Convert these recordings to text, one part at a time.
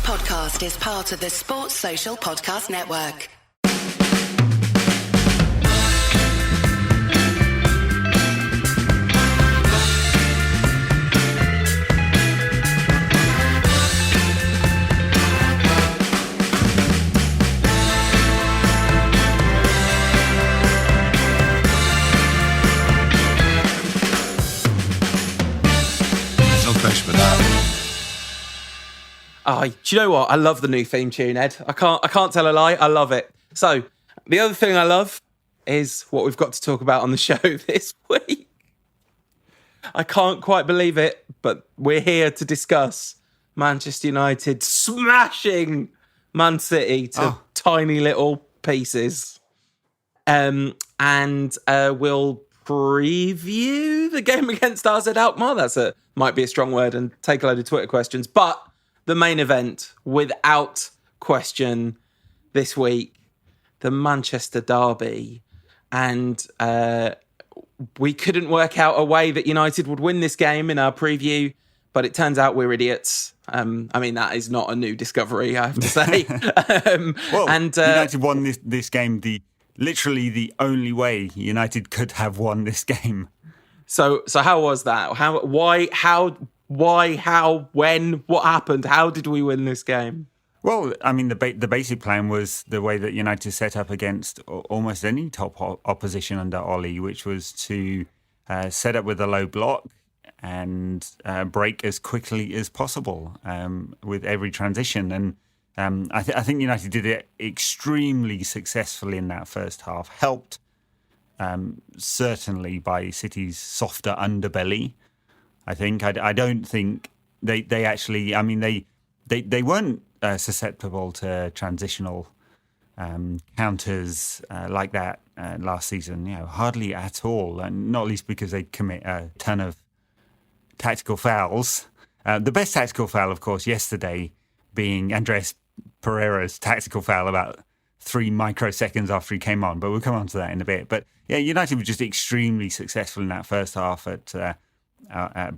podcast is part of the Sports Social Podcast Network. Oh, do you know what? I love the new theme tune, Ed. I can't tell a lie. I love it. So, the other thing I love is what we've got to talk about on the show this week. I can't quite believe it, but we're here to discuss Manchester United smashing Man City to tiny little pieces. And we'll preview the game against AZ Alkmaar. Might be a strong word, and take a load of Twitter questions, but the main event, without question, this week, the Manchester derby. And we couldn't work out a way that United would win this game in our preview, but it turns out we're idiots. I mean, that is not a new discovery, I have to say. United won this game literally the only way United could have won this game. So how was that? Why, how, when, what happened? How did we win this game? Well, I mean, the basic plan was the way that United set up against almost any top opposition under Ole, which was to set up with a low block and break as quickly as possible with every transition. And I think United did it extremely successfully in that first half, helped certainly by City's softer underbelly. I think I don't think they actually. I mean, they weren't susceptible to transitional counters like that last season. Hardly at all, and not least because they commit a ton of tactical fouls. The best tactical foul, of course, yesterday being Andres Pereira's tactical foul about 3 microseconds after he came on. But we'll come on to that in a bit. But yeah, United were just extremely successful in that first half at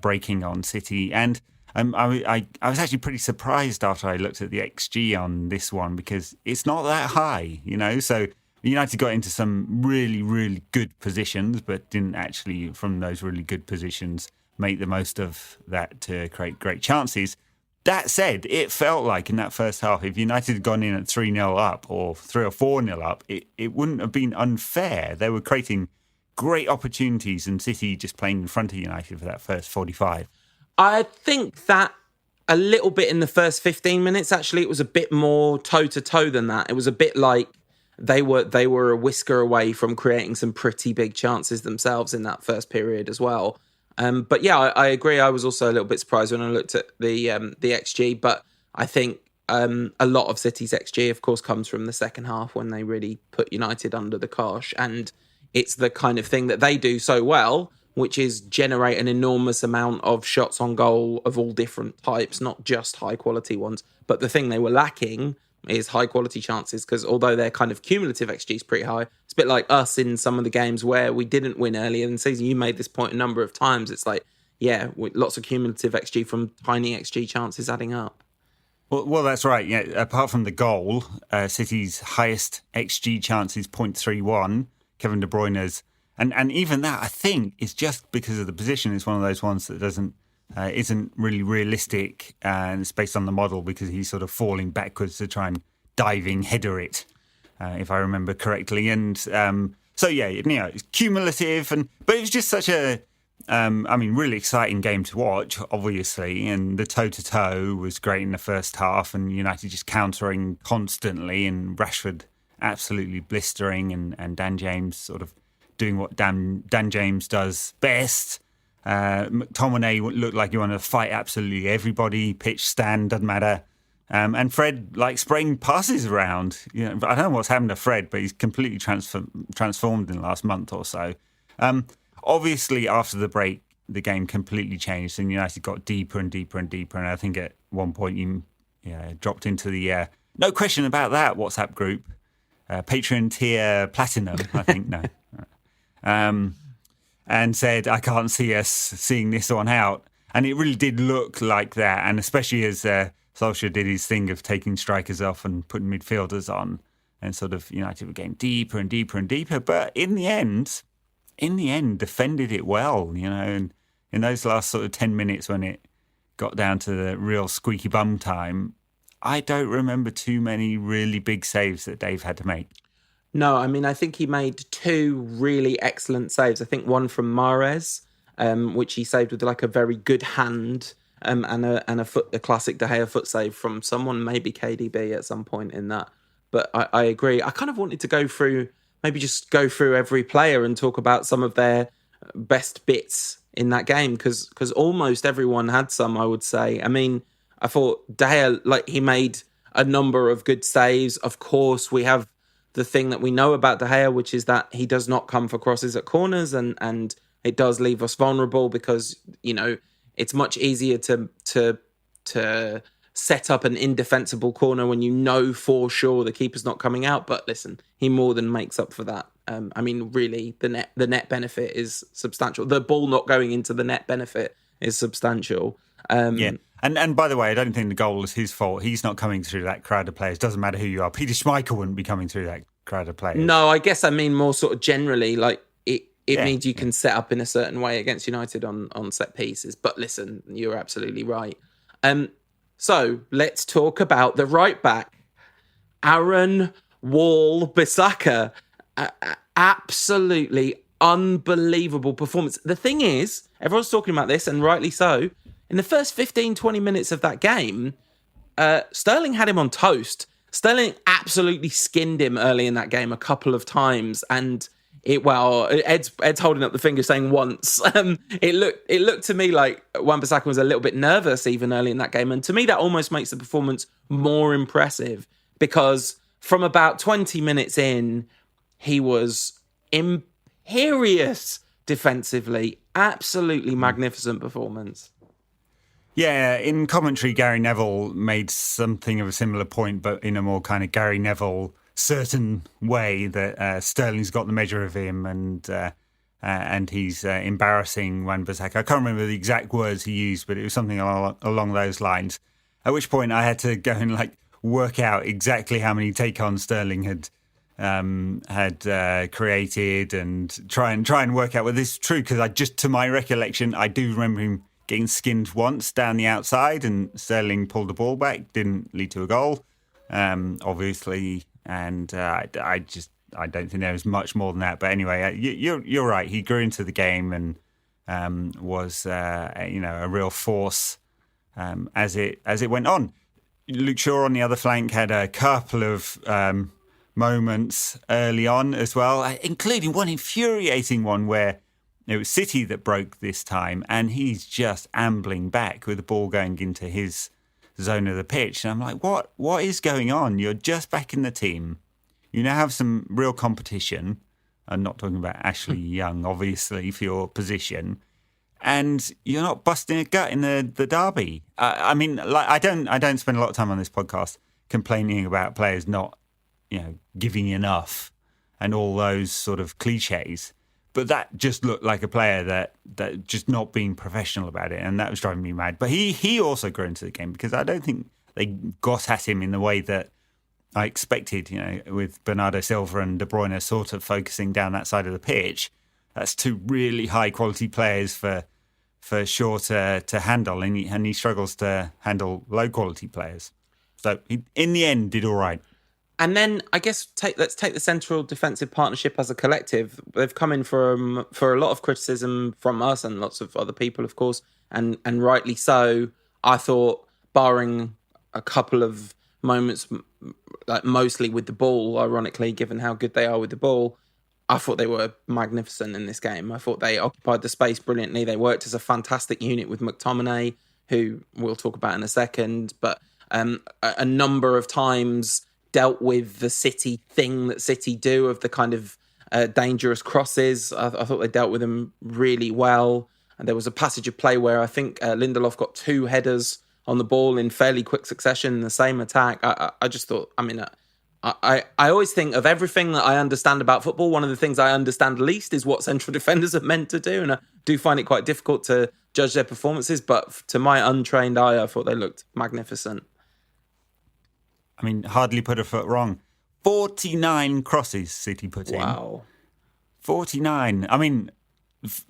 breaking on City, and I was actually pretty surprised after I looked at the XG on this one because it's not that high, So United got into some really, really good positions, but didn't actually, from those really good positions, make the most of that to create great chances. That said, it felt like in that first half, if United had gone in at 3-0 up or 3 or 4-0 up, it wouldn't have been unfair. They were creating great opportunities, and City just playing in front of United for that first 45. I think that a little bit in the first 15 minutes, actually, it was a bit more toe-to-toe than that. It was a bit like they were a whisker away from creating some pretty big chances themselves in that first period as well. But yeah, I agree. I was also a little bit surprised when I looked at the XG, but I think a lot of City's XG, of course, comes from the second half when they really put United under the cosh, and it's the kind of thing that they do so well, which is generate an enormous amount of shots on goal of all different types, not just high-quality ones. But the thing they were lacking is high-quality chances, because although their kind of cumulative XG is pretty high, it's a bit like us in some of the games where we didn't win earlier in the season. You made this point a number of times. It's like, yeah, lots of cumulative XG from tiny XG chances adding up. Well, that's right. Yeah, apart from the goal, City's highest XG chance is 0.31. Kevin De Bruyne's, and even that, I think, is just because of the position. It's one of those ones that isn't really realistic, and it's based on the model because he's sort of falling backwards to try and diving header it, if I remember correctly. And so yeah, it's cumulative, but it was just such a, really exciting game to watch, obviously. And the toe-to-toe was great in the first half, and United just countering constantly, and Rashford absolutely blistering, and Dan James sort of doing what Dan James does best. McTominay looked like he wanted to fight absolutely everybody, pitch, stand, doesn't matter. And Fred, spraying passes around. I don't know what's happened to Fred, but he's completely transformed in the last month or so. Obviously, after the break, the game completely changed, and United got deeper and deeper and deeper. And I think at one point you dropped into the no question about that WhatsApp group. Patreon tier platinum, I think, no. And said, I can't see us seeing this one out. And it really did look like that. And especially as Solskjaer did his thing of taking strikers off and putting midfielders on, and sort of United were getting deeper and deeper and deeper. But in the end, defended it well, and in those last sort of 10 minutes when it got down to the real squeaky bum time, I don't remember too many really big saves that Dave had to make. No, I mean, I think he made two really excellent saves. I think one from Mahrez, which he saved with like a very good hand, and a classic De Gea foot save from someone, maybe KDB at some point in that. But I agree. I kind of wanted to go through every player and talk about some of their best bits in that game, because almost everyone had some, I would say. I mean, I thought De Gea, he made a number of good saves. Of course, we have the thing that we know about De Gea, which is that he does not come for crosses at corners, and it does leave us vulnerable because, it's much easier to set up an indefensible corner when you know for sure the keeper's not coming out. But listen, he more than makes up for that. I mean, really, the net benefit is substantial. The ball not going into the net benefit is substantial. Yeah. And by the way, I don't think the goal is his fault. He's not coming through that crowd of players. Doesn't matter who you are. Peter Schmeichel wouldn't be coming through that crowd of players. No, I guess I mean more sort of generally, it means you can set up in a certain way against United on set pieces. But listen, you're absolutely right. So let's talk about the right back, Aaron Wan-Bissaka. Absolutely unbelievable performance. The thing is, everyone's talking about this, and rightly so. In the first 15, 20 minutes of that game, Sterling had him on toast. Sterling absolutely skinned him early in that game a couple of times, and Ed's holding up the finger saying once. It looked to me like Wan-Bissaka was a little bit nervous even early in that game, and to me that almost makes the performance more impressive, because from about 20 minutes in, he was imperious defensively. Absolutely magnificent performance. Yeah, in commentary, Gary Neville made something of a similar point, but in a more kind of Gary Neville certain way, that Sterling's got the measure of him, and he's embarrassing Wan-Bissaka. I can't remember the exact words he used, but it was something along those lines. At which point I had to go and work out exactly how many take-ons Sterling had created, and try and work out whether this is true, because to my recollection, I do remember him getting skinned once down the outside, and Sterling pulled the ball back, didn't lead to a goal, obviously, and I don't think there was much more than that. But anyway, you're right. He grew into the game and was a real force as it went on. Luke Shaw on the other flank had a couple of moments early on as well, including one infuriating one where it was City that broke this time, and he's just ambling back with the ball going into his zone of the pitch. And I'm like, what is going on? You're just back in the team. You now have some real competition. I'm not talking about Ashley Young, obviously, for your position. And you're not busting a gut in the derby. I mean, I don't spend a lot of time on this podcast complaining about players not, giving enough and all those sort of cliches. But that just looked like a player that just not being professional about it, and that was driving me mad. But he also grew into the game, because I don't think they got at him in the way that I expected, with Bernardo Silva and De Bruyne sort of focusing down that side of the pitch. That's two really high quality players for Shaw to handle, and he struggles to handle low quality players. So he, in the end, did all right. And then I guess let's take the central defensive partnership as a collective. They've come in for a lot of criticism from us and lots of other people, of course, and rightly so. I thought, barring a couple of moments, mostly with the ball, ironically, given how good they are with the ball, I thought they were magnificent in this game. I thought they occupied the space brilliantly. They worked as a fantastic unit with McTominay, who we'll talk about in a second, but a number of times dealt with the City thing that City do of the kind of dangerous crosses. I thought they dealt with them really well. And there was a passage of play where I think Lindelof got two headers on the ball in fairly quick succession in the same attack. I just thought, I always think of everything that I understand about football, one of the things I understand least is what central defenders are meant to do. And I do find it quite difficult to judge their performances. But to my untrained eye, I thought they looked magnificent. I mean, hardly put a foot wrong. 49 crosses City put in. Wow. 49. I mean,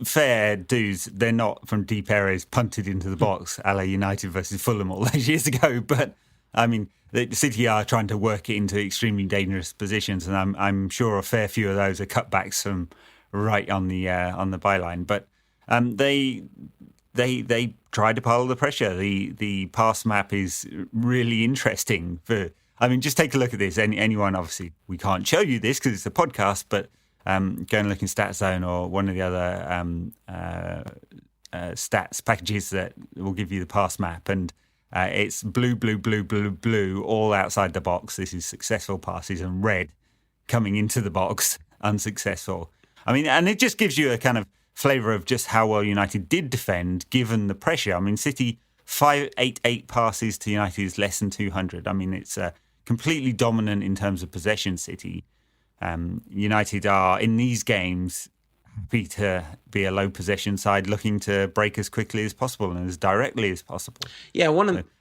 fair dues, they're not from deep areas punted into the box, a la United versus Fulham all those years ago. But, I mean, the City are trying to work it into extremely dangerous positions, and I'm sure a fair few of those are cutbacks from right on the byline. But they try to pile the pressure. The pass map is really interesting. Just take a look at this. Anyone, obviously, we can't show you this because it's a podcast, but go and look in StatZone or one of the other stats packages that will give you the pass map. And it's blue, blue, blue, blue, blue, all outside the box. This is successful passes, and red coming into the box, unsuccessful. I mean, and it just gives you a kind of flavour of just how well United did defend, given the pressure. I mean, City 588 passes to United is less than 200. I mean, it's completely dominant in terms of possession, City. United are, in these games, happy to be a low possession side looking to break as quickly as possible and as directly as possible. Yeah,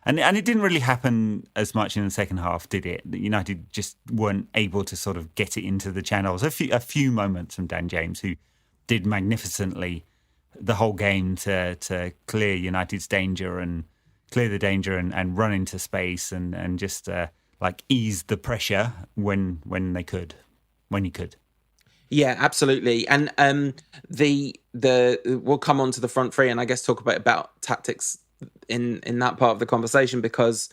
and it didn't really happen as much in the second half, did it? United just weren't able to sort of get it into the channels. A few moments from Dan James, who did magnificently the whole game to clear United's danger and clear the danger and run into space and just ease the pressure when he could. Yeah, absolutely. And we'll come on to the front three and I guess talk about tactics in that part of the conversation, because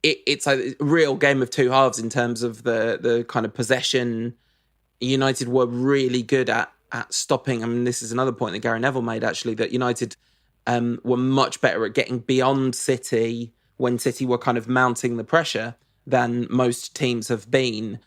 it's a real game of two halves in terms of the kind of possession. United were really good at stopping. I mean, this is another point that Gary Neville made, actually, that United were much better at getting beyond City when City were kind of mounting the pressure than most teams have been.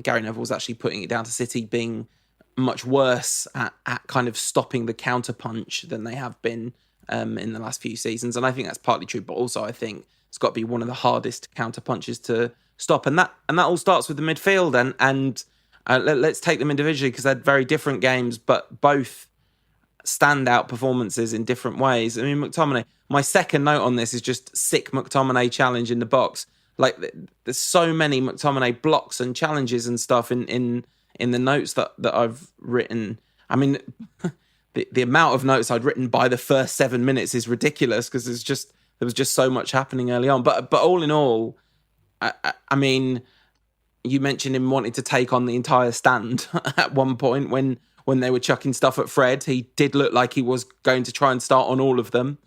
Gary Neville was actually putting it down to City being much worse at kind of stopping the counter-punch than they have been in the last few seasons. And I think that's partly true, but also I think it's got to be one of the hardest counter-punches to stop. And that all starts with the midfield. And let's take them individually, because they're very different games, but both standout performances in different ways. I mean, McTominay, my second note on this is just sick McTominay challenge in the box. Like, there's so many McTominay blocks and challenges and stuff in the notes that I've written. I mean, the amount of notes I'd written by the first 7 minutes is ridiculous, because there was just so much happening early on. But all in all, I mean, you mentioned him wanting to take on the entire stand at one point when they were chucking stuff at Fred. He did look like he was going to try and start on all of them.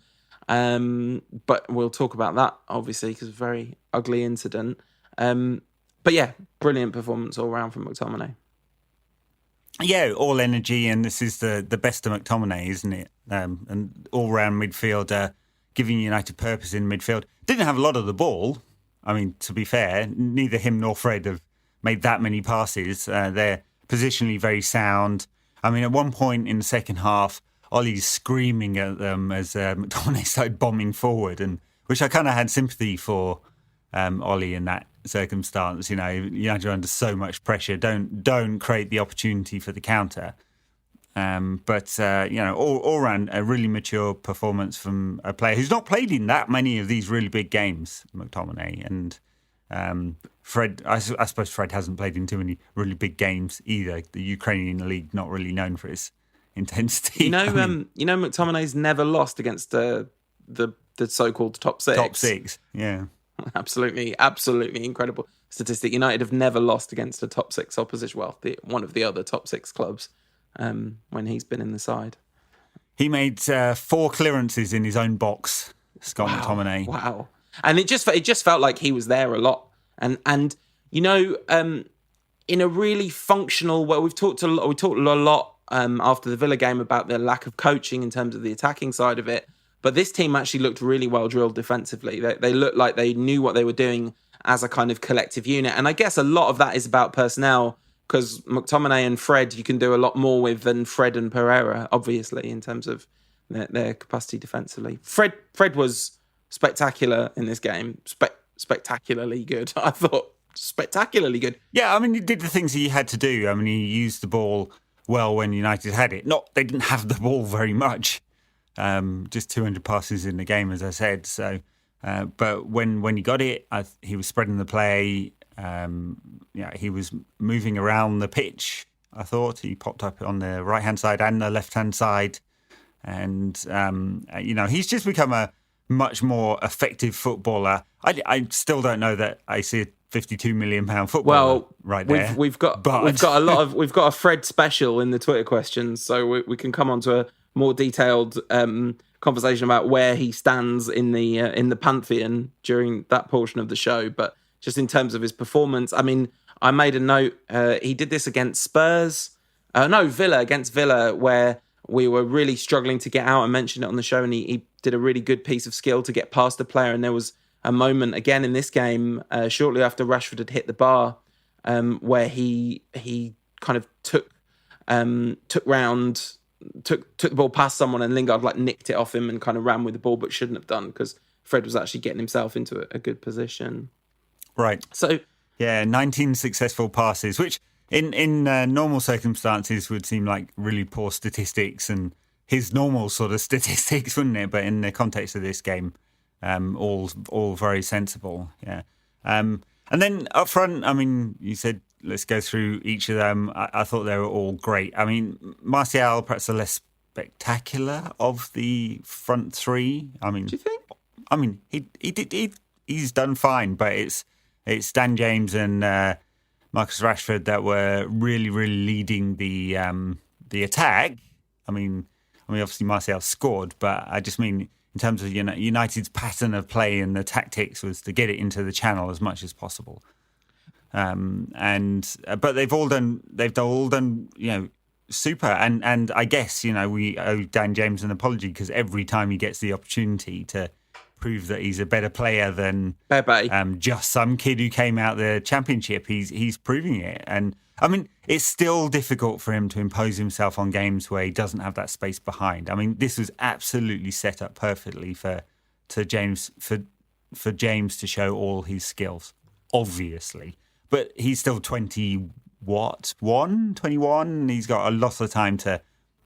But we'll talk about that, obviously, because it's a very ugly incident. But yeah, brilliant performance all round from McTominay. Yeah, all energy, and this is the best of McTominay, isn't it? And all-round midfielder, giving United purpose in midfield. Didn't have a lot of the ball. I mean, to be fair, neither him nor Fred have made that many passes. They're positionally very sound. I mean, at one point in the second half, Ole's screaming at them as McTominay started bombing forward, and which I kind of had sympathy for Ole in that circumstance. You know, United are under so much pressure. Don't create the opportunity for the counter. But all around a really mature performance from a player who's not played in that many of these really big games, McTominay. And Fred, I suppose Fred hasn't played in too many really big games either. The Ukrainian league not really known for its intensity. McTominay's never lost against the so-called top six. Top six, yeah. Absolutely incredible statistic. United have never lost against a top six opposition. Well, one of the other top six clubs when he's been in the side. He made 4 clearances in his own box, Scott McTominay. Wow. And it just felt like he was there a lot. And in a really functional way, we talked a lot after the Villa game about the lack of coaching in terms of the attacking side of it. But this team actually looked really well drilled defensively. They looked like they knew what they were doing as a kind of collective unit. And I guess a lot of that is about personnel, because McTominay and Fred you can do a lot more with than Fred and Pereira, obviously, in terms of their capacity defensively. Fred was spectacular in this game. Spectacularly good. I thought spectacularly good. Yeah, I mean, he did the things he had to do. I mean, he used the ball well when United had it. They didn't have the ball very much. Just 200 passes in the game, as I said. So But when he got it, he was spreading the play. He was moving around the pitch. I thought he popped up on the right-hand side and the left-hand side. And, he's just become a much more effective footballer. I still don't know that I see a £52 million footballer right there. We've got a Fred special in the Twitter questions, so we can come on to a more detailed conversation about where he stands in the pantheon during that portion of the show. But just in terms of his performance, I mean, I made a note. He did this against Villa, against Villa, where we were really struggling to get out. I mentioned it on the show, and he did a really good piece of skill to get past the player. And there was a moment again in this game, shortly after Rashford had hit the bar, where he kind of took the ball past someone, and Lingard nicked it off him and kind of ran with the ball, but shouldn't have done, because Fred was actually getting himself into a good position. Right. So 19 successful passes, which in normal circumstances would seem like really poor statistics and his normal sort of statistics, wouldn't it? But in the context of this game, all very sensible. Yeah. And then up front, I mean, you said let's go through each of them. I thought they were all great. I mean, Martial, perhaps the less spectacular of the front three. I mean, do you think? I mean, he's done fine, but it's Dan James and Marcus Rashford that were really, really leading the attack. I mean, obviously Martial scored, but I just mean in terms of United's pattern of play and the tactics was to get it into the channel as much as possible. But they've all done super. And I guess we owe Dan James an apology, because every time he gets the opportunity to prove that he's a better player than just some kid who came out the Championship, he's proving it. And I mean, it's still difficult for him to impose himself on games where he doesn't have that space behind. I mean, this was absolutely set up perfectly for James to show all his skills, obviously. But he's still 21, and he's got a lot of time to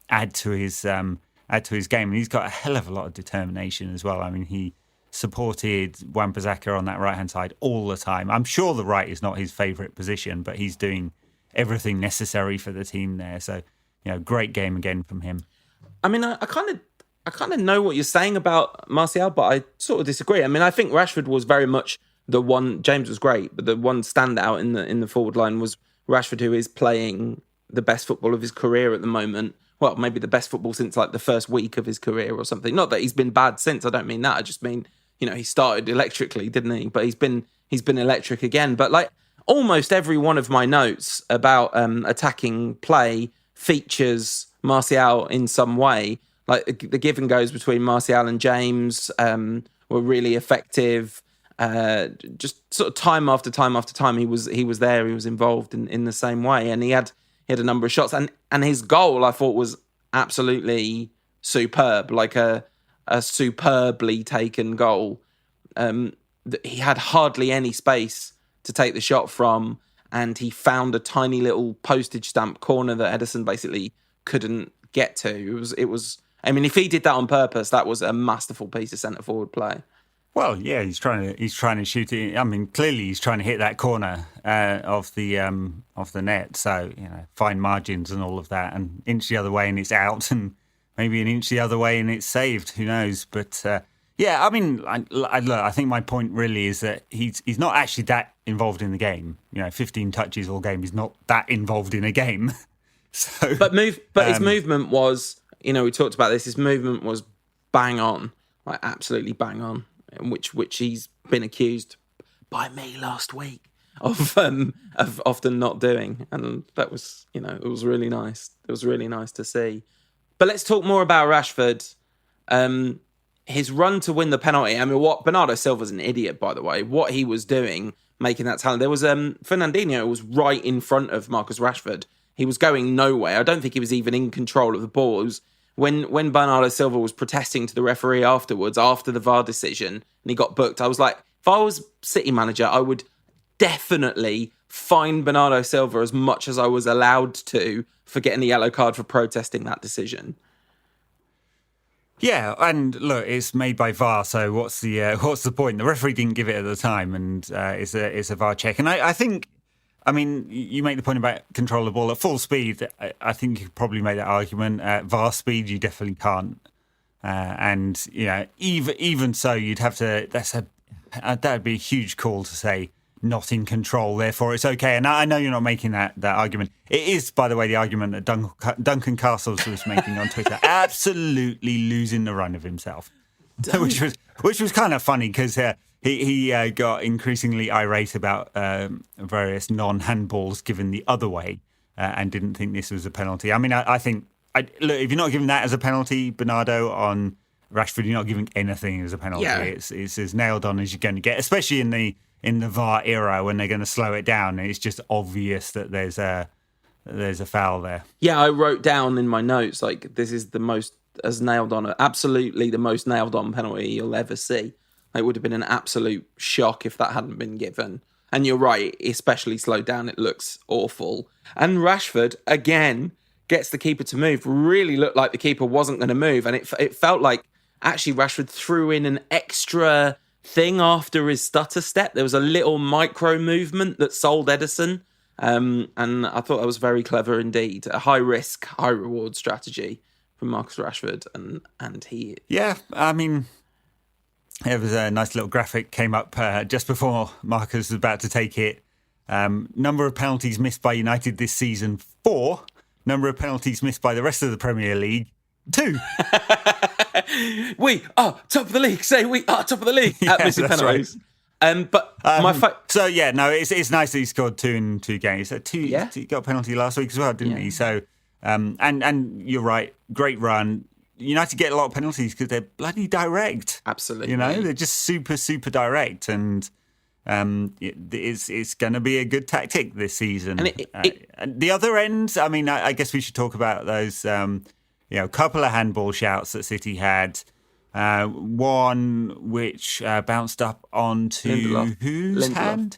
add to his game, and he's got a hell of a lot of determination as well. I mean, he supported Wan-Bissaka on that right-hand side all the time. I'm sure the right is not his favourite position, but he's doing everything necessary for the team there. So, great game again from him. I mean, I kind of know what you're saying about Martial, but I sort of disagree. I mean, I think Rashford was very much the one. James was great, but the one standout in the forward line was Rashford, who is playing the best football of his career at the moment. Well, maybe the best football since the first week of his career or something. Not that he's been bad since. I don't mean that. I just mean, he started electrically, didn't he? But he's been electric again. But almost every one of my notes about attacking play features Martial in some way. The give and goes between Martial and James were really effective. Just sort of time after time after time, he was there. He was involved in the same way, and he had a number of shots, and his goal I thought was absolutely superb, like a superbly taken goal. He had hardly any space to take the shot from, and he found a tiny little postage stamp corner that Ederson basically couldn't get to. It was. I mean, if he did that on purpose, that was a masterful piece of centre forward play. Well, yeah, he's trying to shoot it. I mean, clearly he's trying to hit that corner of the net. So fine margins and all of that, and inch the other way and it's out, and maybe an inch the other way and it's saved. Who knows? But I mean, I think my point really is that he's not actually that involved in the game. 15 touches all game. He's not that involved in a game. So, but his movement was, we talked about this. His movement was bang on, absolutely bang on. Which he's been accused by me last week of often not doing, and that was it was really nice. It was really nice to see. But let's talk more about Rashford. His run to win the penalty. I mean, what Bernardo Silva's an idiot, by the way. What he was doing, making that talent. There was Fernandinho was right in front of Marcus Rashford. He was going nowhere. I don't think he was even in control of the ball. It was when Bernardo Silva was protesting to the referee afterwards, after the VAR decision, and he got booked, I was like, if I was City manager, I would definitely fine Bernardo Silva as much as I was allowed to for getting a yellow card for protesting that decision. Yeah, and look, it's made by VAR, so what's the point? The referee didn't give it at the time, and it's a VAR check. And I think, I mean, you make the point about control the ball at full speed. I think you could probably make that argument. At VAR speed, you definitely can't. And even so, you'd have to. That'd be a huge call to say not in control, therefore it's okay. And I know you're not making that argument. It is, by the way, the argument that Duncan Castles was making on Twitter, absolutely losing the run of himself, which was kind of funny because he got increasingly irate about various non-handballs given the other way and didn't think this was a penalty. I mean, I think, look, if you're not giving that as a penalty, Bernardo, on Rashford, you're not giving anything as a penalty. Yeah. It's as nailed on as you're going to get, especially in the VAR era when they're going to slow it down. It's just obvious that there's a foul there. Yeah, I wrote down in my notes, like, this is the most as nailed on, absolutely the most nailed on penalty you'll ever see. It would have been an absolute shock if that hadn't been given. And you're right, especially slowed down, it looks awful. And Rashford, again, gets the keeper to move. Really looked like the keeper wasn't going to move. And it felt like actually Rashford threw in an extra thing after his stutter step. There was a little micro movement that sold Ederson. And I thought that was very clever indeed. A high risk, high reward strategy from Marcus Rashford. And he... Yeah, I mean... It was a nice little graphic came up just before Marcus was about to take it. Number of penalties missed by United this season, 4. Number of penalties missed by the rest of the Premier League, 2. We are top of the league. Say we are top of the league at missing penalties. Right. So yeah, no, it's nice that he scored 2 in 2 games. He got a penalty last week as well, didn't he? So and you're right, great run. United get a lot of penalties because they're bloody direct. Absolutely. They're just super, super direct. And it's going to be a good tactic this season. And the other end, I mean, I guess we should talk about those, couple of handball shouts that City had. One which bounced up onto whose hand?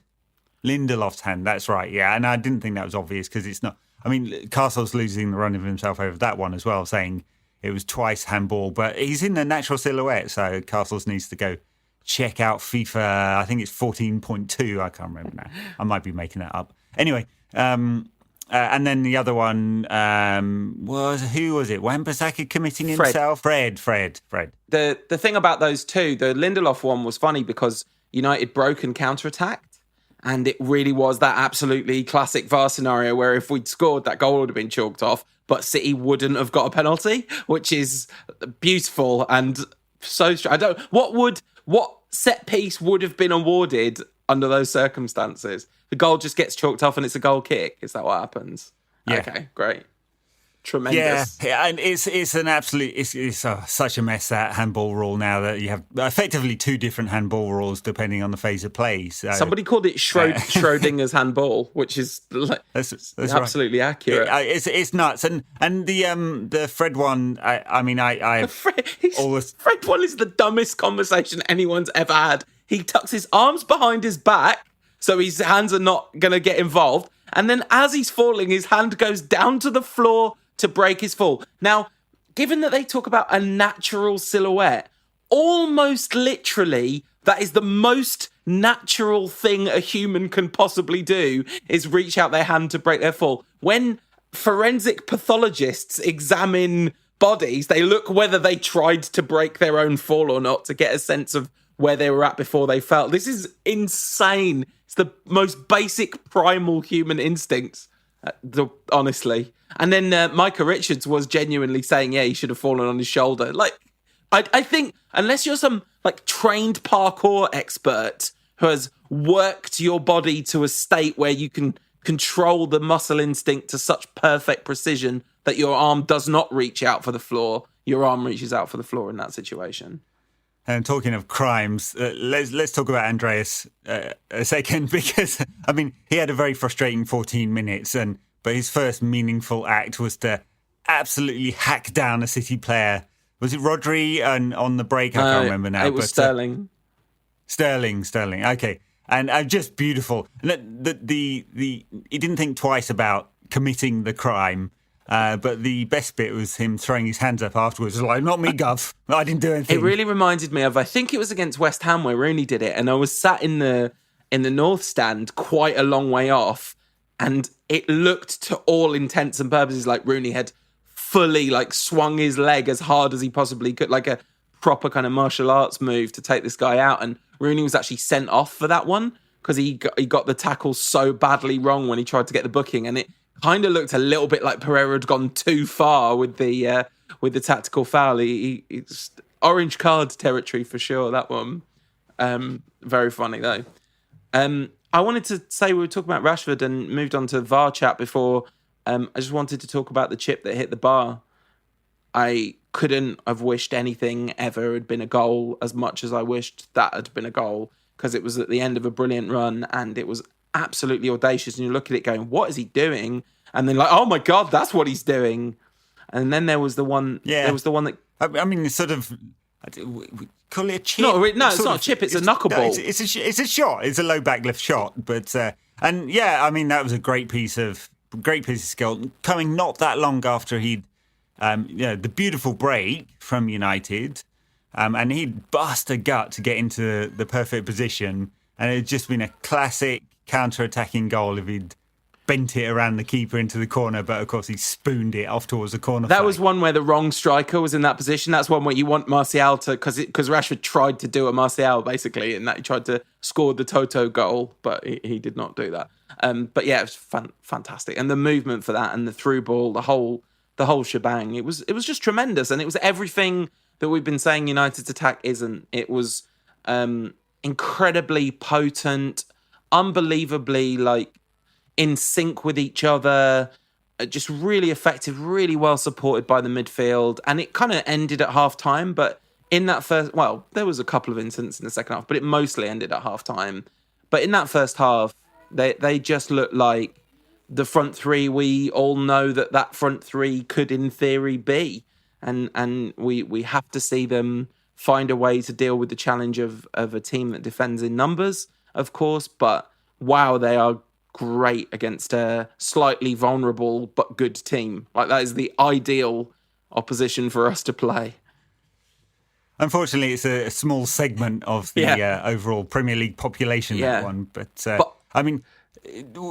Lindelof's hand, that's right, yeah. And I didn't think that was obvious because it's not. I mean, Castle's losing the run of himself over that one as well, saying it was twice handball, but he's in the natural silhouette, so Castles needs to go check out FIFA. I think it's 14.2. I can't remember now. I might be making that up. Anyway, and then the other one who was it? Wan-Bissaka committing himself? Fred. The thing about those two, the Lindelof one was funny because United broke and counter-attacked, and it really was that absolutely classic VAR scenario where if we'd scored, that goal would have been chalked off, but City wouldn't have got a penalty, which is beautiful and so strange. What set piece would have been awarded under those circumstances? The goal just gets chalked off and it's a goal kick. Is that what happens? Yeah. Okay, great. Tremendous. Yeah, and it's an absolute, it's such a mess, that handball rule now, that you have effectively 2 different handball rules depending on the phase of play. So, somebody called it Schrodinger's handball, which is that's absolutely right. accurate. It's nuts. And the Fred one, Fred one is the dumbest conversation anyone's ever had. He tucks his arms behind his back so his hands are not going to get involved. And then as he's falling, his hand goes down to the floor to break his fall. Now, given that they talk about a natural silhouette, almost literally, that is the most natural thing a human can possibly do, is reach out their hand to break their fall. When forensic pathologists examine bodies, they look whether they tried to break their own fall or not to get a sense of where they were at before they fell. This is insane. It's the most basic primal human instincts, honestly. And then Micah Richards was genuinely saying, yeah, he should have fallen on his shoulder. Like, I think unless you're some trained parkour expert who has worked your body to a state where you can control the muscle instinct to such perfect precision that your arm does not reach out for the floor, your arm reaches out for the floor in that situation. And talking of crimes, let's talk about Andreas a second, because, I mean, he had a very frustrating 14 minutes, but his first meaningful act was to absolutely hack down a City player. Was it Rodri? And on the break, I can't remember now. It was Sterling. Sterling. Okay. And just beautiful. He didn't think twice about committing the crime. But the best bit was him throwing his hands up afterwards, like, not me, Gov. I didn't do anything. It really reminded me of, I think it was against West Ham where Rooney did it, and I was sat in the north stand quite a long way off, and it looked to all intents and purposes like Rooney had fully like swung his leg as hard as he possibly could, like a proper kind of martial arts move to take this guy out. And Rooney was actually sent off for that one because he got the tackle so badly wrong when he tried to get the booking, and it kind of looked a little bit like Pereira had gone too far with the tactical foul. It's orange card territory for sure, that one. Very funny though. I wanted to say, we were talking about Rashford and moved on to VAR chat before. I just wanted to talk about the chip that hit the bar. I couldn't have wished anything ever had been a goal as much as I wished that had been a goal, because it was at the end of a brilliant run and it was absolutely audacious. And you look at it going, what is he doing? And then like, oh my God, that's what he's doing. And then there was the one. Yeah. There was the one that. I mean, it's sort of. We call it a chip. No, it's not a chip. It's a knuckleball. It's a shot. It's a low backlift shot. But and yeah, I mean, that was a great piece of skill coming not that long after he'd the beautiful break from United, and he'd bust a gut to get into the perfect position, and it had just been a classic counter-attacking goal if he'd bent it around the keeper into the corner, but of course he spooned it off towards the corner. That was one where the wrong striker was in that position. That's one where you want Martial to, because Rashford tried to do a Martial basically, and that he tried to score the Toto goal, but he did not do that. But yeah, it was fantastic, and the movement for that, and the through ball, the whole shebang. It was just tremendous, and it was everything that we've been saying United's attack isn't. It was incredibly potent, unbelievably like in sync with each other, just really effective, really well supported by the midfield. And it kind of ended at half time, but in that first, well, there was a couple of incidents in the second half, but it mostly ended at half time. But in that first half, they just looked like the front three we all know that front three could in theory be. And we have to see them find a way to deal with the challenge of a team that defends in numbers, of course, but wow, they are great against a slightly vulnerable but good team. Like, that is the ideal opposition for us to play. Unfortunately, it's a small segment of the overall Premier League population, that one. But I mean,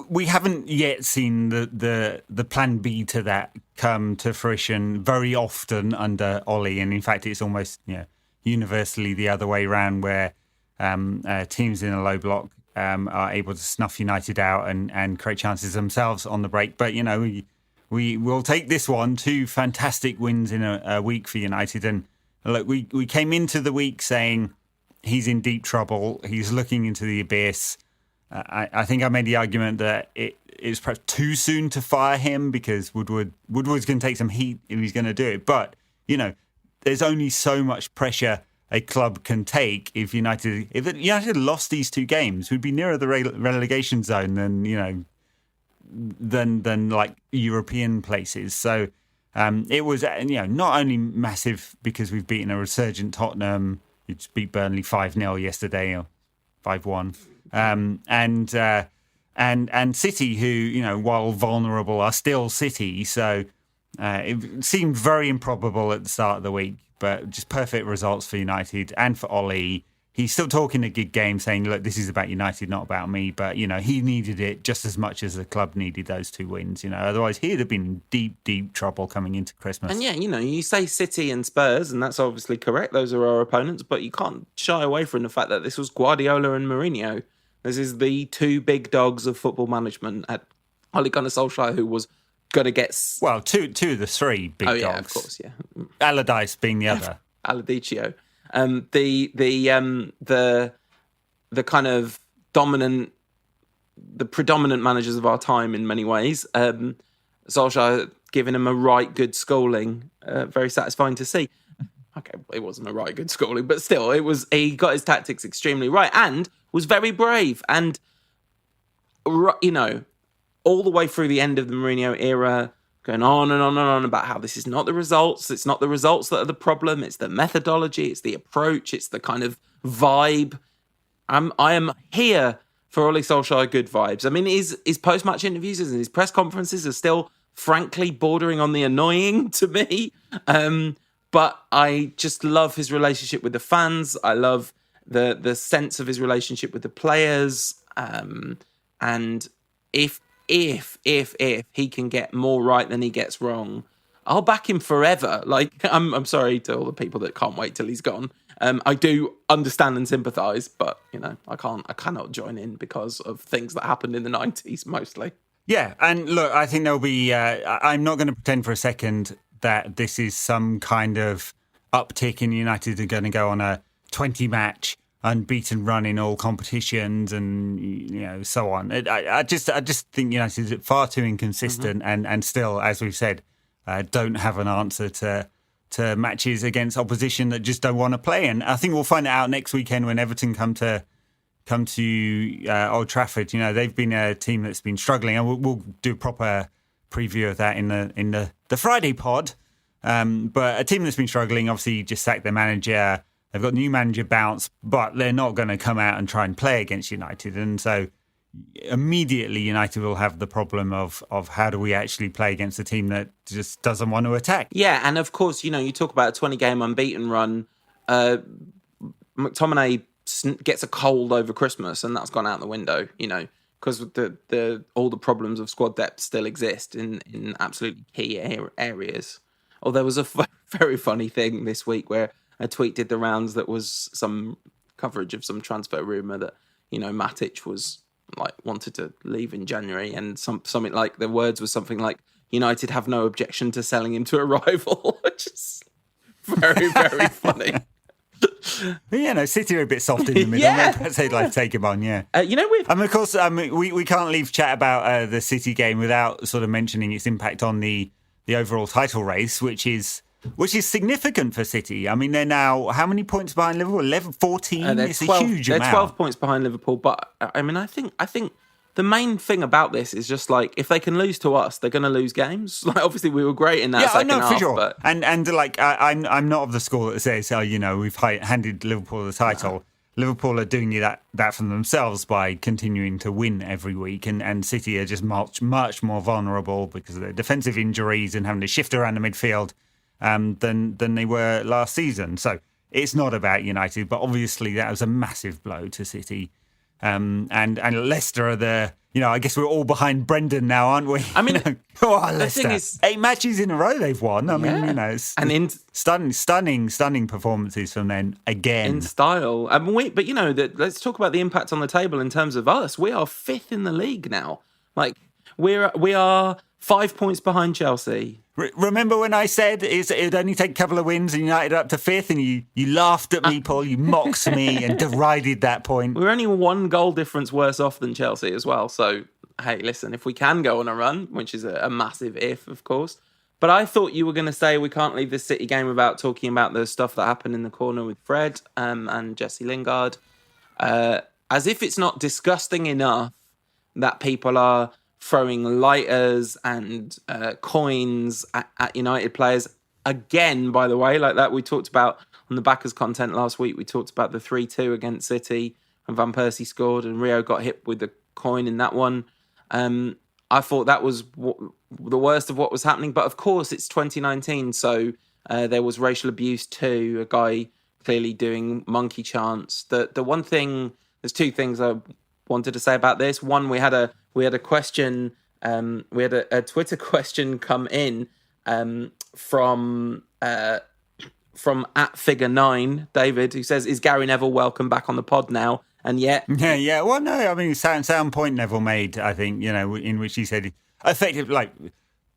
we haven't yet seen the plan B to that come to fruition very often under Ole, and in fact, it's almost universally the other way around, where teams in a low block are able to snuff United out and create chances themselves on the break. But, we will take this one. 2 fantastic wins in a week for United. And look, we came into the week saying he's in deep trouble. He's looking into the abyss. I think I made the argument that it's perhaps too soon to fire him because Woodward's going to take some heat if he's going to do it. But, there's only so much pressure a club can take if United lost these 2 games, we'd be nearer the relegation zone than like European places. So it was not only massive because we've beaten a resurgent Tottenham, who just beat Burnley 5-0 yesterday, or 5-1, and City, who while vulnerable are still City. So it seemed very improbable at the start of the week. But just perfect results for United and for Ole. He's still talking a good game, saying, look, this is about United, not about me. But, he needed it just as much as the club needed those 2 wins. Otherwise he'd have been in deep, deep trouble coming into Christmas. And yeah, you say City and Spurs, and that's obviously correct. Those are our opponents. But you can't shy away from the fact that this was Guardiola and Mourinho. This is the 2 big dogs of football management at Ole Gunnar Solskjaer, who was going to get... Well, two of the 3 big dogs. Oh, yeah, of course, yeah. Allardyce being the other. Allardycio. The kind of dominant... The predominant managers of our time in many ways. Solskjaer giving him a right good schooling. Very satisfying to see. Okay, it wasn't a right good schooling, but still, he got his tactics extremely right and was very brave. And, all the way through the end of the Mourinho era, going on and on and on about how this is not the results. It's not the results that are the problem. It's the methodology. It's the approach. It's the kind of vibe. I am here for Ole Solskjaer good vibes. I mean, his post-match interviews and his press conferences are still frankly bordering on the annoying to me. But I just love his relationship with the fans. I love the sense of his relationship with the players. And if he can get more right than he gets wrong, I'll back him forever. Like, I'm sorry to all the people that can't wait till he's gone. I do understand and sympathise, but I cannot join in because of things that happened in the 90s mostly. Yeah, and look, I think there'll be. I'm not going to pretend for a second that this is some kind of uptick in United are going to go on a 20-match unbeaten run in all competitions and so on. I just think United is far too inconsistent and still, as we've said, don't have an answer to matches against opposition that just don't want to play. And I think we'll find it out next weekend when Everton come to Old Trafford. They've been a team that's been struggling, and we'll do a proper preview of that in the Friday pod. But a team that's been struggling, obviously just sacked their manager. They've got new manager bounce, but they're not going to come out and try and play against United. And so immediately United will have the problem of how do we actually play against a team that just doesn't want to attack. Yeah, and of course, you talk about a 20-game unbeaten run. McTominay gets a cold over Christmas, and that's gone out the window, because all the problems of squad depth still exist in absolutely key areas. Oh, there was a very funny thing this week where a tweet did the rounds that was some coverage of some transfer rumour that, Matic was wanted to leave in January, and something like the words was something like United have no objection to selling him to a rival, which is very, very funny. City are a bit soft in the middle. Yeah. Perhaps they'd like to take him on, yeah. Of course, we can't leave chat about the City game without sort of mentioning its impact on the overall title race, which is significant for City. I mean, they're now, how many points behind Liverpool? 11, 14? It's 12, a huge amount. They're 12 points behind Liverpool, but I think the main thing about this is just if they can lose to us, they're going to lose games. Obviously, we were great in that second half. For sure. But... And I'm not of the school that says, we've handed Liverpool the title. No. Liverpool are doing that for themselves by continuing to win every week, and City are just much more vulnerable because of their defensive injuries and having to shift around the midfield than they were last season. So it's not about United, but obviously that was a massive blow to City. And Leicester are I guess we're all behind Brendan now, aren't we? I mean, Leicester. Thing is, 8 matches in a row they've won. I mean, it's stunning performances from them again. In style. Let's talk about the impact on the table in terms of us. We are 5th in the league now. We are 5 points behind Chelsea. Remember when I said it'd only take a couple of wins and United up to 5th, and you laughed at me, Paul, you mocked me and derided that point. We're only 1 goal difference worse off than Chelsea as well. So, hey, listen, if we can go on a run, which is a massive if, of course. But I thought you were going to say we can't leave this City game without talking about the stuff that happened in the corner with Fred and Jesse Lingard. As if it's not disgusting enough that people are throwing lighters and coins at United players. Again, by the way, like that we talked about on the Backers content last week, we talked about the 3-2 against City and Van Persie scored and Rio got hit with the coin in that one. I thought that was the worst of what was happening. But of course, it's 2019, so there was racial abuse too, a guy clearly doing monkey chants. The one thing, there's 2 things I wanted to say about this. One, we had a question, we had a Twitter question come in from @figure9 David, who says, "Is Gary Neville welcome back on the pod now?" And yet, yeah. Well, no, I mean, sound point Neville made, I think, in which he said, effectively,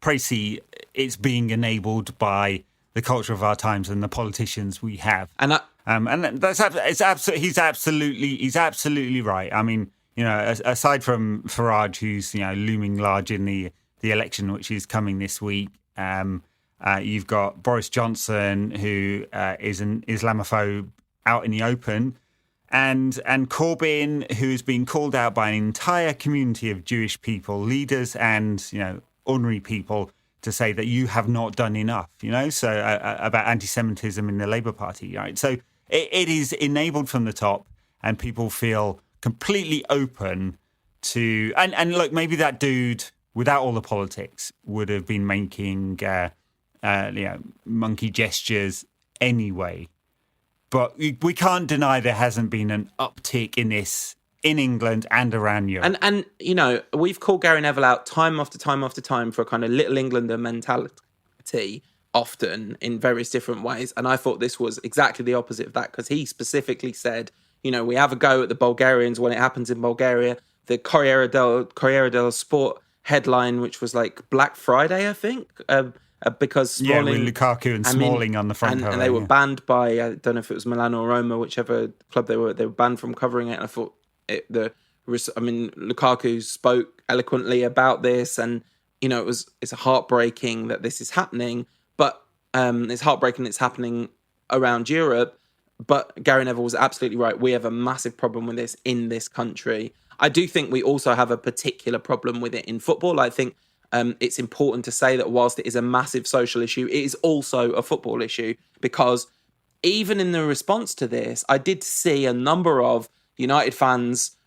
Pracey, it's being enabled by the culture of our times and the politicians we have, and he's absolutely right. I mean, aside from Farage, who's looming large in the election which is coming this week, you've got Boris Johnson, who is an Islamophobe out in the open, and Corbyn, who's been called out by an entire community of Jewish people, leaders and ordinary people, to say that you have not done enough. So about anti-Semitism in the Labour Party, right? So it is enabled from the top, and people feel completely open to, and look, maybe that dude without all the politics, would have been making monkey gestures anyway. But we can't deny there hasn't been an uptick in this in England and around Europe. And we've called Gary Neville out time after time after time for a kind of little Englander mentality, often in various different ways. And I thought this was exactly the opposite of that, because he specifically said, we have a go at the Bulgarians when it happens in Bulgaria. The Corriere dello Sport headline, which was like Black Friday, I think, because Smalling, with Lukaku and Smalling on the front cover, and they were banned by, I don't know if it was Milan or Roma, whichever club they were banned from covering it. And I thought Lukaku spoke eloquently about this, and it's heartbreaking that this is happening, but it's heartbreaking it's happening around Europe. But Gary Neville was absolutely right. We have a massive problem with this in this country. I do think we also have a particular problem with it in football. I think it's important to say that whilst it is a massive social issue, it is also a football issue, because even in the response to this, I did see a number of United fans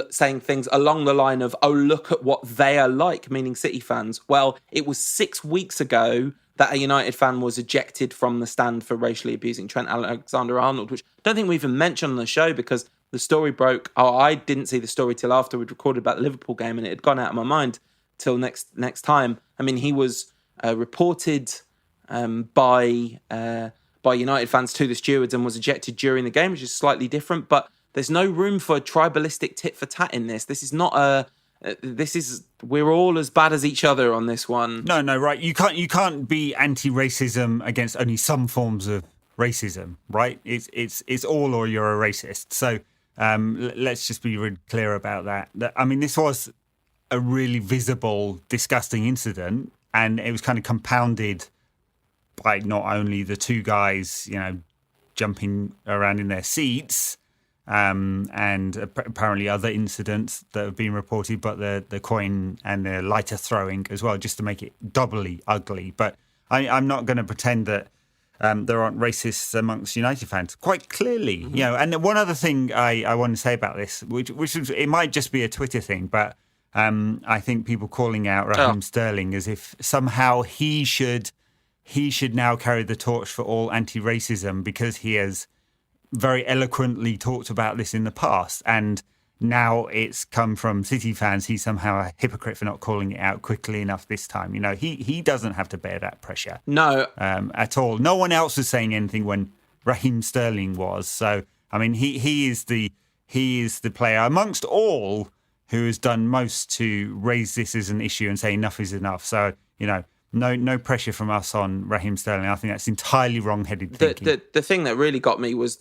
saying things along the line of, oh, look at what they are like, meaning City fans. Well, it was 6 weeks ago that a United fan was ejected from the stand for racially abusing Trent Alexander-Arnold, which I don't think we even mentioned on the show, because the story broke. I didn't see the story till after we'd recorded about the Liverpool game, and it had gone out of my mind till next time. I mean, he was reported by United fans to the stewards and was ejected during the game, which is slightly different. But there's no room for tribalistic tit for tat in this. This is not we're all as bad as each other on this one. No, right. You can't be anti-racism against only some forms of racism, right? It's all or you're a racist. So let's just be really clear about that. I mean, this was a really visible, disgusting incident, and it was kind of compounded by not only the two guys, jumping around in their seats, and apparently other incidents that have been reported, but the coin and the lighter throwing as well, just to make it doubly ugly. But I'm not going to pretend that there aren't racists amongst United fans. Quite clearly, Mm-hmm. And one other thing I want to say about this, which is, it might just be a Twitter thing, but I think people calling out Raheem Sterling as if somehow he should now carry the torch for all anti-racism because he has very eloquently talked about this in the past, and now it's come from City fans. He's somehow a hypocrite for not calling it out quickly enough this time. He doesn't have to bear that pressure. No, at all. No one else was saying anything when Raheem Sterling was. So I mean, he is the player amongst all who has done most to raise this as an issue and say enough is enough. So no pressure from us on Raheem Sterling. I think that's entirely wrong-headed thinking. The thing that really got me was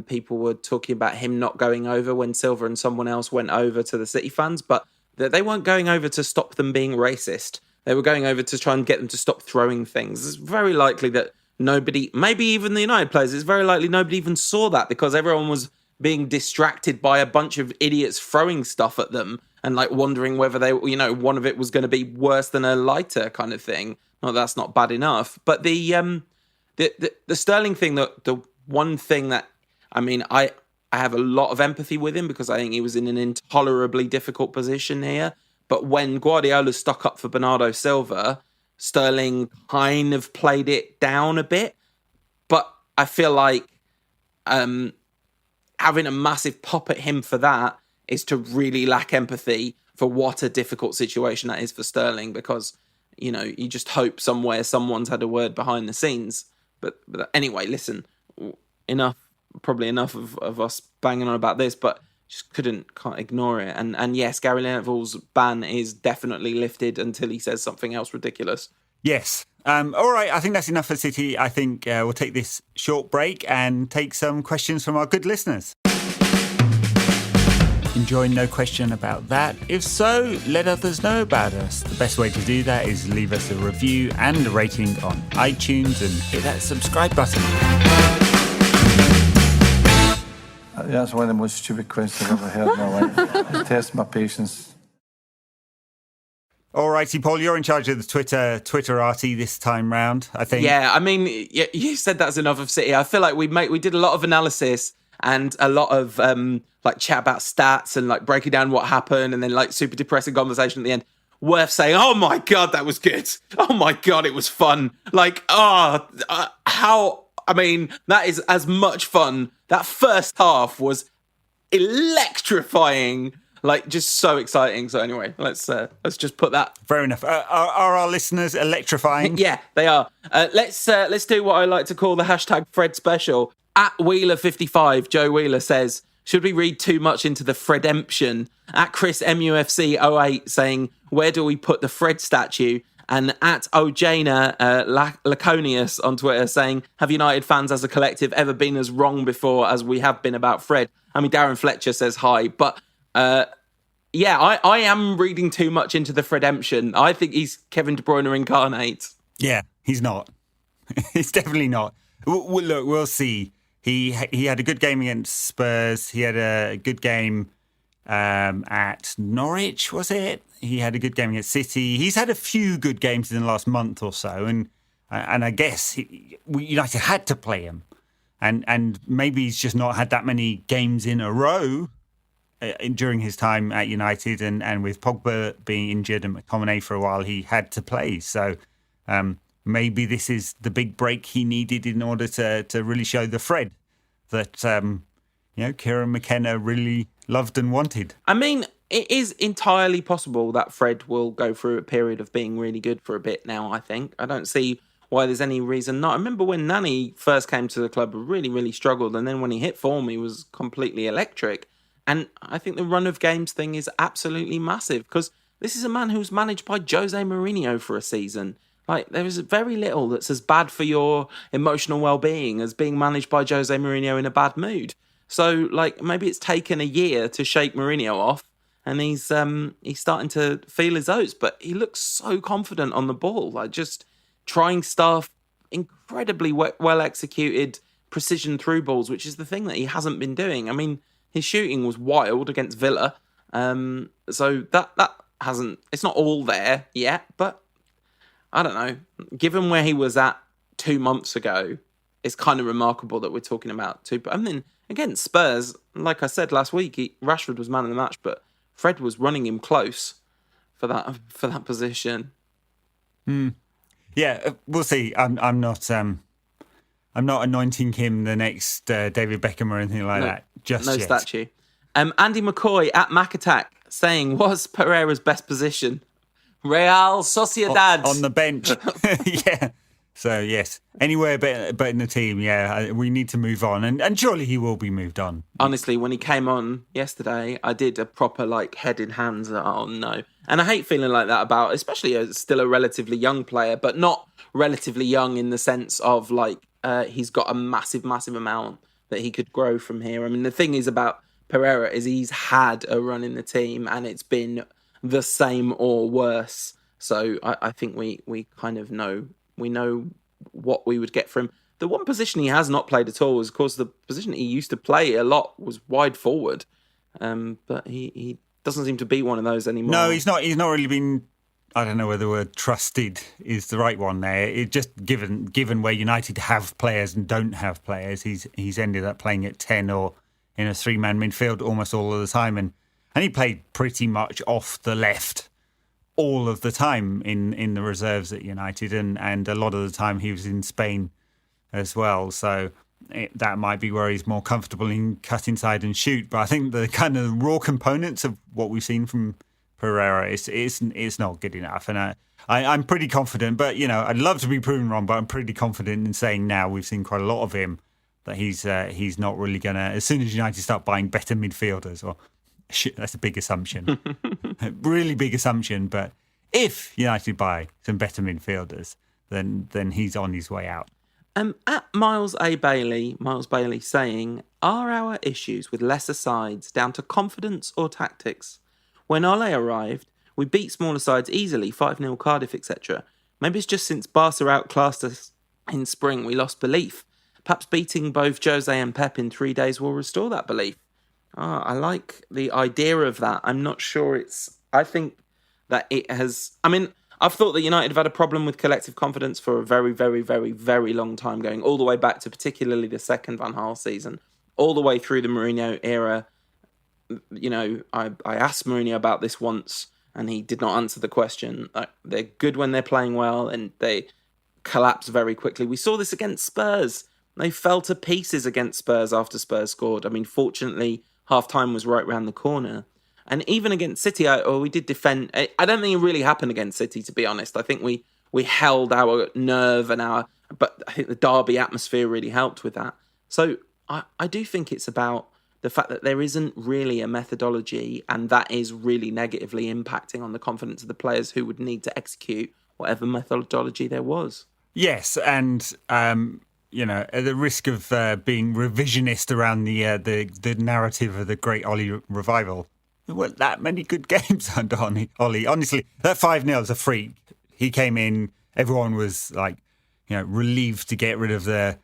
people were talking about him not going over when Silva and someone else went over to the City fans, but they weren't going over to stop them being racist. They were going over to try and get them to stop throwing things. It's very likely that nobody, maybe even the United players, it's very likely nobody even saw that because everyone was being distracted by a bunch of idiots throwing stuff at them and wondering whether they, one of it was going to be worse than a lighter kind of thing. No, that's not bad enough. But the Sterling thing, the one thing that, I have a lot of empathy with him because I think he was in an intolerably difficult position here. But when Guardiola stuck up for Bernardo Silva, Sterling kind of played it down a bit. But I feel like having a massive pop at him for that is to really lack empathy for what a difficult situation that is for Sterling, because, you just hope somewhere someone's had a word behind the scenes. But anyway, listen, probably enough of us banging on about this, but just can't ignore it. And yes, Gary Neville's ban is definitely lifted until he says something else ridiculous. Yes. All right, I think that's enough for City. I think we'll take this short break and take some questions from our good listeners. Enjoying No Question About That? If so, let others know about us. The best way to do that is leave us a review and a rating on iTunes and hit that subscribe button. That's one of the most stupid questions I've ever heard in my life. It tests my patience. All righty, Paul, you're in charge of the Twitterati this time round, I think. Yeah, you said that's enough of City. I feel like we did a lot of analysis and a lot of chat about stats and breaking down what happened, and then super depressing conversation at the end. worth saying, oh my God, that was good. Oh my God, it was fun. Like, that is as much fun. That first half was electrifying, like just so exciting. So anyway, let's just put that. Fair enough. Are our listeners electrifying? Yeah, they are. Let's do what I like to call the hashtag Fred special. At Wheeler55, Joe Wheeler says, should we read too much into the Fredemption? At Chris MUFC08 saying, where do we put the Fred statue? And at Ojana Laconius on Twitter saying, have United fans as a collective ever been as wrong before as we have been about Fred? I mean, Darren Fletcher says hi, but I am reading too much into the Fredemption. I think he's Kevin De Bruyne incarnate. Yeah, he's not. He's definitely not. Look, we'll see. He had a good game against Spurs. He had a good game at Norwich, was it? He had a good game against City. He's had a few good games in the last month or so, and I guess United had to play him, and maybe he's just not had that many games in a row during his time at United, and with Pogba being injured and McTominay for a while, he had to play. So maybe this is the big break he needed in order to really show the Fred that Kieran McKenna really loved and wanted. I mean, it is entirely possible that Fred will go through a period of being really good for a bit now, I think. I don't see why there's any reason not. I remember when Nani first came to the club, really, really struggled. And then when he hit form, he was completely electric. And I think the run of games thing is absolutely massive because this is a man who's managed by Jose Mourinho for a season. Like, there is very little that's as bad for your emotional well-being as being managed by Jose Mourinho in a bad mood. So, like, maybe it's taken a year to shake Mourinho off, and he's starting to feel his oats. But he looks so confident on the ball, like just trying stuff, incredibly well-executed precision through balls, which is the thing that he hasn't been doing. I mean, his shooting was wild against Villa, so that hasn't. It's not all there yet, but I don't know. Given where he was at 2 months ago, it's kind of remarkable that we're talking about two. I mean, against Spurs, like I said last week, Rashford was man of the match, but Fred was running him close for that position. Yeah, we'll see. I'm not anointing him the next David Beckham or anything like that. Just no yet. Statue. Andy McCoy at Mac Attack saying, was Pereira's best position? Real Sociedad. On the bench. Yeah. So, yes. Anywhere but in the team, yeah. We need to move on. And surely he will be moved on. Honestly, when he came on yesterday, I did a proper, head in hands. Oh, no. And I hate feeling like that about, especially still a relatively young player, but not relatively young in the sense of, he's got a massive, massive amount that he could grow from here. I mean, the thing is about Pereira is he's had a run in the team and it's been the same or worse. So I think we kind of know, we know what we would get from him. The one position he has not played at all is, of course, the position he used to play a lot was wide forward. But he doesn't seem to be one of those anymore. No, he's not really been, I don't know whether the word trusted is the right one there. It just given where United have players and don't have players, he's ended up playing at 10 or in a three-man midfield almost all of the time. And he played pretty much off the left all of the time in the reserves at United. And a lot of the time he was in Spain as well. So that might be where he's more comfortable in cut inside and shoot. But I think the kind of raw components of what we've seen from Pereira is not good enough. And I'm pretty confident, but, I'd love to be proven wrong, but I'm pretty confident in saying now we've seen quite a lot of him that he's not really going to, as soon as United start buying better midfielders, or that's a big assumption, really big assumption, but if United buy some better midfielders, then he's on his way out. At Miles Bailey saying, are our issues with lesser sides down to confidence or tactics? When Ole arrived, we beat smaller sides easily, 5-0 Cardiff, etc. Maybe it's just since Barca outclassed us in spring we lost belief. Perhaps beating both Jose and Pep in 3 days will restore that belief. I like the idea of that. I'm not sure I think that it has... I mean, I've thought that United have had a problem with collective confidence for a very, very, very, very long time, going all the way back to particularly the second Van Gaal season, all the way through the Mourinho era. I asked Mourinho about this once and he did not answer the question. They're good when they're playing well, and they collapse very quickly. We saw this against Spurs. They fell to pieces against Spurs after Spurs scored. I mean, fortunately, half-time was right round the corner. And even against City, we did defend. I don't think it really happened against City, to be honest. I think we held our nerve but I think the derby atmosphere really helped with that. So I do think it's about the fact that there isn't really a methodology, and that is really negatively impacting on the confidence of the players who would need to execute whatever methodology there was. Yes, and at the risk of being revisionist around the narrative of the great Ole revival, there weren't that many good games under Ole. Honestly, that 5-0 is a freak. He came in, everyone was relieved to get rid of the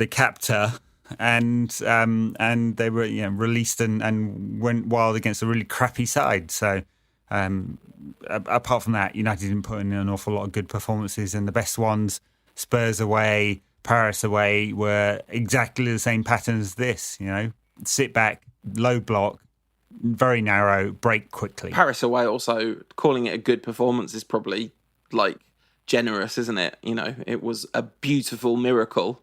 captor, and they were released and went wild against a really crappy side. So apart from that, United didn't put in an awful lot of good performances, and the best ones, Spurs away, Paris away, were exactly the same pattern as this. Sit back, low block, very narrow, break quickly. Paris away, also calling it a good performance is probably generous, isn't it? It was a beautiful miracle,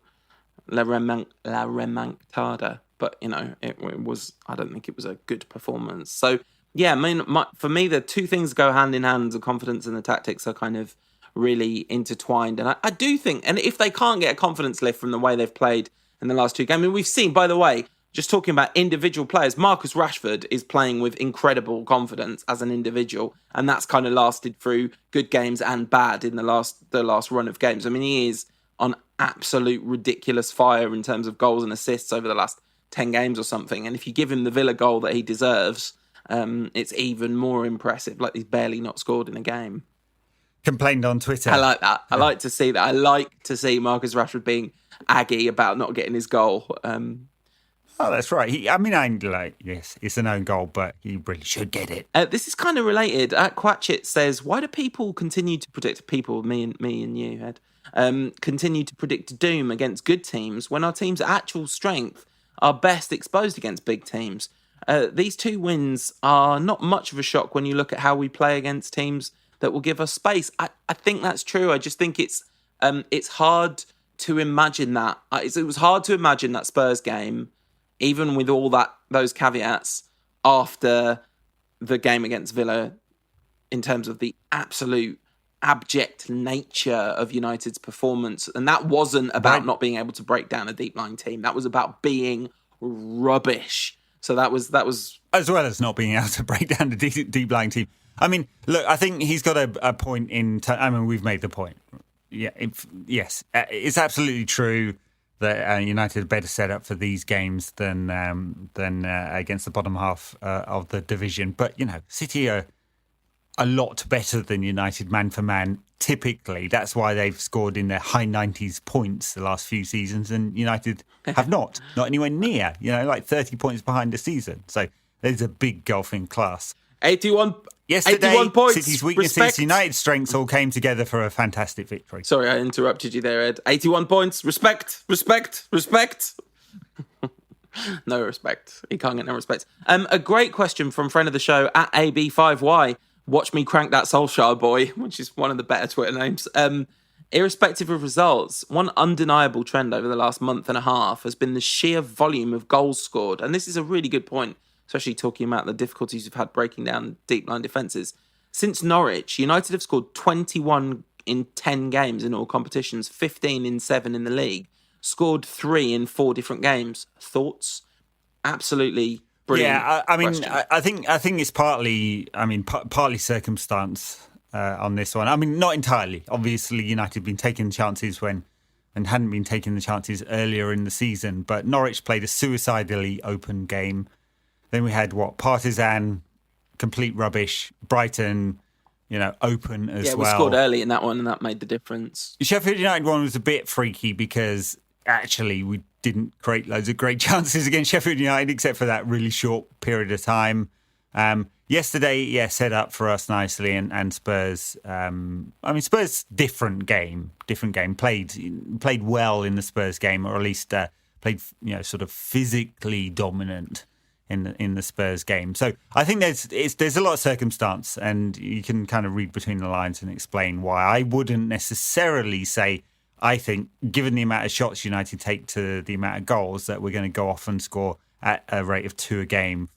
la remontada, but it was. I don't think it was a good performance. So yeah, I mean, for me, the two things go hand in hand: the confidence and the tactics are kind of really intertwined. And I do think, and if they can't get a confidence lift from the way they've played in the last two games, I mean, we've seen, by the way, just talking about individual players, Marcus Rashford is playing with incredible confidence as an individual, and that's kind of lasted through good games and bad in the last run of games. I mean, he is on absolute ridiculous fire in terms of goals and assists over the last 10 games or something. And if you give him the Villa goal that he deserves, it's even more impressive. He's barely not scored in a game. Complained on Twitter. I like that. I like to see that. I like to see Marcus Rashford being aggy about not getting his goal. Oh, that's right. Yes, it's an own goal, but he really should get it. This is kind of related. Quatchit says, why do people continue to predict, me and you, Ed, continue to predict doom against good teams when our team's actual strength are best exposed against big teams? These two wins are not much of a shock when you look at how we play against teams that will give us space. I think that's true. I just think it's hard to imagine that. It was hard to imagine that Spurs game, even with all those caveats, after the game against Villa, in terms of the absolute abject nature of United's performance. And that wasn't about not being able to break down a deep-lying team. That was about being rubbish. So that was as well as not being able to break down a deep-lying team. I mean, look, I think he's got a point we've made the point. Yeah, yes, it's absolutely true that United are better set up for these games than against the bottom half of the division. But, City are a lot better than United man for man, typically. That's why they've scored in their high 90s points the last few seasons, and United have not anywhere near, 30 points behind the season. So there's a big gulf in class. 81 Yesterday, 81 points. City's weaknesses, Respect. United's strengths all came together for a fantastic victory. Sorry, I interrupted you there, Ed. 81 points. Respect. No respect. He can't get no respect. A great question from friend of the show at AB5Y. Watch me crank that Solskjaer boy, which is one of the better Twitter names. Irrespective of results, one undeniable trend over the last month and a half has been the sheer volume of goals scored. And this is a really good point, especially talking about the difficulties we've had breaking down deep line defences. Since Norwich, United have scored 21 in 10 games in all competitions, 15 in 7 in the league, scored 3 in 4 different games. Thoughts? Absolutely brilliant. Yeah, I mean, question. I think it's partly circumstance on this one. I mean, not entirely. Obviously, United have been taking chances and hadn't been taking the chances earlier in the season, but Norwich played a suicidally open game. Then we had Partizan, complete rubbish. Brighton, open as well. Yeah, we scored early in that one, and that made the difference. The Sheffield United one was a bit freaky because actually we didn't create loads of great chances against Sheffield United, except for that really short period of time. Yesterday, set up for us nicely, and Spurs. Spurs different game. Played well in the Spurs game, or at least played sort of physically dominant in the Spurs game. So I think there's a lot of circumstance, and you can kind of read between the lines and explain why. I wouldn't necessarily say, I think, given the amount of shots United take to the amount of goals, that we're going to go off and score at a rate of 2 a game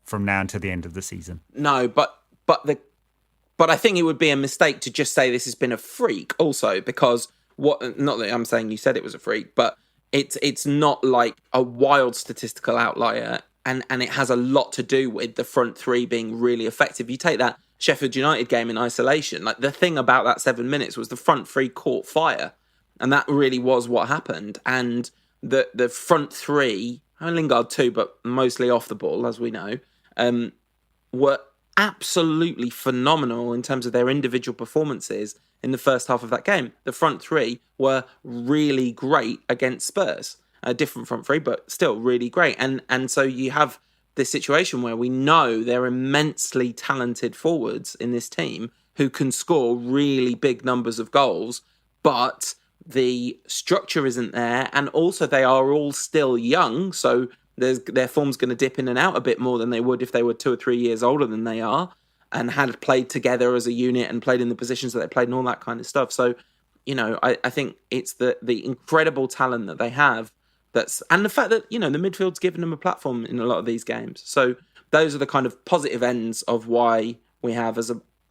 from now until the end of the season. No, but I think it would be a mistake to just say this has been a freak also, because not that I'm saying you said it was a freak, but it's not like a wild statistical outlier, and it has a lot to do with the front three being really effective. You take that Sheffield United game in isolation, like the thing about that 7 minutes was the front three caught fire, and that really was what happened. And the front three, and Lingard too, but mostly off the ball, as we know, were absolutely phenomenal in terms of their individual performances in the first half of that game. The front three were really great against Spurs. A different front three, but still really great. And so you have this situation where we know they're immensely talented forwards in this team who can score really big numbers of goals, but the structure isn't there. And also they are all still young, so their form's going to dip in and out a bit more than they would if they were 2 or 3 years older than they are and had played together as a unit and played in the positions that they played and all that kind of stuff. So, you know, I think it's the incredible talent that they have and the fact that, you know, the midfield's given them a platform in a lot of these games. So those are the kind of positive ends of why we have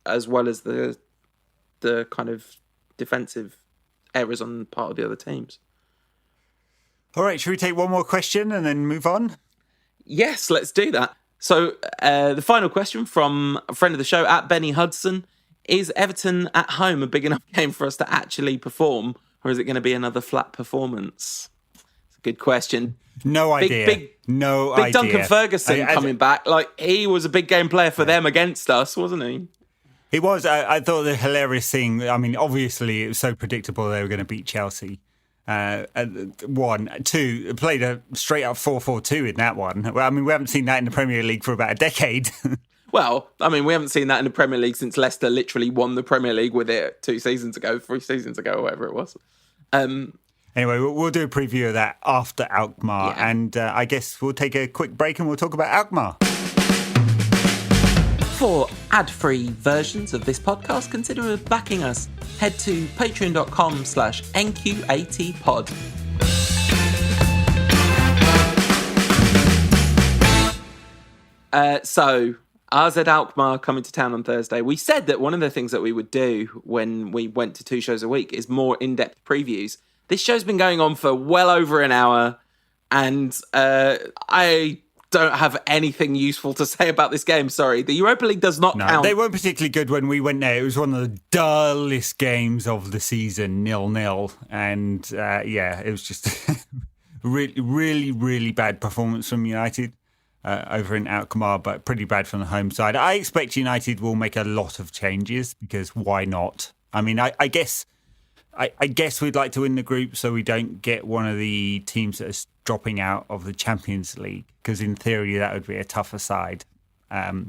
as well as the kind of defensive errors on part of the other teams. All right, should we take one more question and then move on? Yes, let's do that. So the final question from a friend of the show, at Benny Hudson, is Everton at home a big enough game for us to actually perform, or is it going to be another flat performance? It's a good question. No idea. Big Duncan Ferguson coming back. Like, he was a big game player for them against us, wasn't he? He was. I thought the hilarious thing, I mean, obviously it was so predictable they were going to beat Chelsea. 1, 2, played a straight up 4-4-2 in that one. Well, I mean, we haven't seen that in the Premier League for about a decade. Well, I mean, we haven't seen that in the Premier League since Leicester literally won the Premier League with it 3 seasons ago, or whatever it was. Anyway, we'll do a preview of that after Alkmaar. Yeah. And I guess we'll take a quick break and we'll talk about Alkmaar. For ad-free versions of this podcast, consider backing us. Head to patreon.com/NQATpod. So, AZ Alkmaar coming to town on Thursday. We said that one of the things that we would do when we went to 2 shows a week is more in-depth previews. This show's been going on for well over an hour, and I don't have anything useful to say about this game, sorry. The Europa League does not count. They weren't particularly good when we went there. It was one of the dullest games of the season, 0-0. And it was just really, really, really bad performance from United over in Alkmaar, but pretty bad from the home side. I expect United will make a lot of changes because why not? I mean, I guess we'd like to win the group so we don't get one of the teams that are dropping out of the Champions League, because in theory that would be a tougher side. But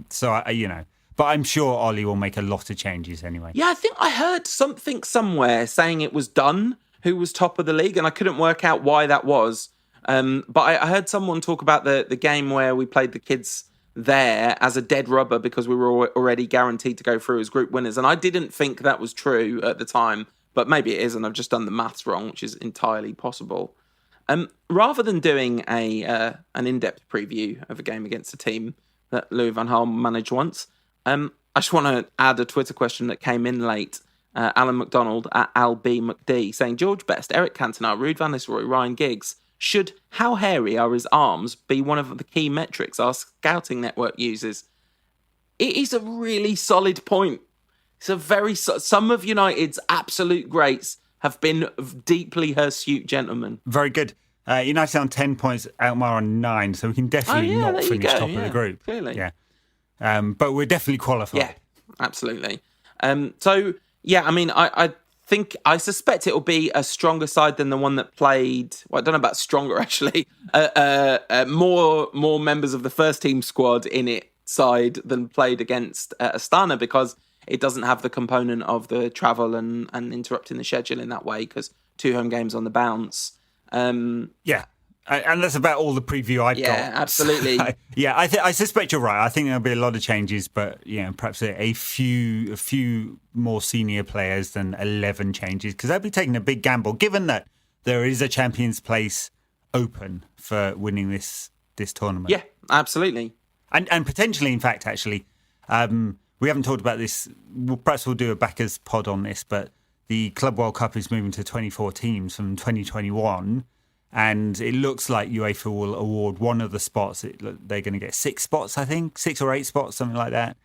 I'm sure Ole will make a lot of changes anyway. Yeah, I think I heard something somewhere saying it was Dunn who was top of the league, and I couldn't work out why that was. But I heard someone talk about the game where we played the kids there as a dead rubber because we were already guaranteed to go through as group winners, and I didn't think that was true at the time. But maybe it is, and I've just done the maths wrong, which is entirely possible. Rather than doing an in-depth preview of a game against a team that Louis van Gaal managed once, I just want to add a Twitter question that came in late. Alan McDonald at AlBMcD saying, George Best, Eric Cantona, Ruud van Nistelrooy, Ryan Giggs, should how hairy are his arms be one of the key metrics our scouting network uses? It is a really solid point. It's some of United's absolute greats have been deeply hirsute gentlemen. Very good. United on 10 points, Alkmaar on 9, so we can definitely not finish top of the group. Clearly. Yeah. But we're definitely qualified. Yeah, absolutely. I suspect it will be a stronger side than the one that played. Well, I don't know about stronger, actually. More members of the first team squad in it side than played against Astana, because it doesn't have the component of the travel and interrupting the schedule in that way, because 2 home games on the bounce. Yeah. And that's about all the preview I've got. Yeah, absolutely. So, I suspect you're right. I think there'll be a lot of changes, but perhaps a few more senior players than 11 changes, because they'll be taking a big gamble, given that there is a Champions place open for winning this tournament. Yeah, absolutely. And potentially, in fact, actually, we haven't talked about this. Perhaps we'll do a backers pod on this, but the Club World Cup is moving to 24 teams from 2021. And it looks like UEFA will award one of the spots. They're going to get 6 spots, I think, 6 or 8 spots, something like that,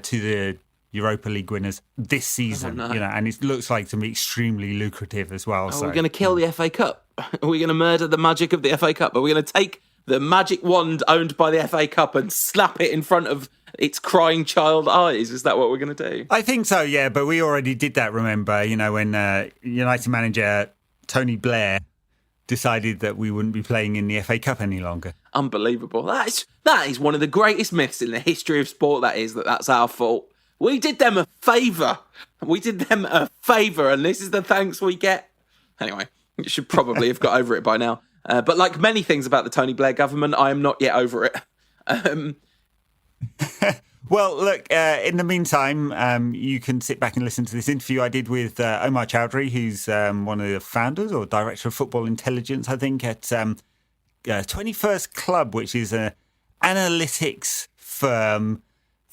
to the Europa League winners this season. And it looks like to be extremely lucrative as well. We're going to kill the FA Cup. Are we going to murder the magic of the FA Cup? Are we going to take the magic wand owned by the FA Cup and slap it in front of its crying child eyes? Is that what we're going to do? I think so, yeah. But we already did that, remember, when United manager Tony Blair decided that we wouldn't be playing in the FA Cup any longer. Unbelievable. That is one of the greatest myths in the history of sport, that's our fault. We did them a favour. And this is the thanks we get. Anyway, you should probably have got over it by now. But like many things about the Tony Blair government, I am not yet over it. Well, look, in the meantime, you can sit back and listen to this interview I did with Omar Chaudhuri, who's one of the founders or director of football intelligence, I think, at 21st Club, which is an analytics firm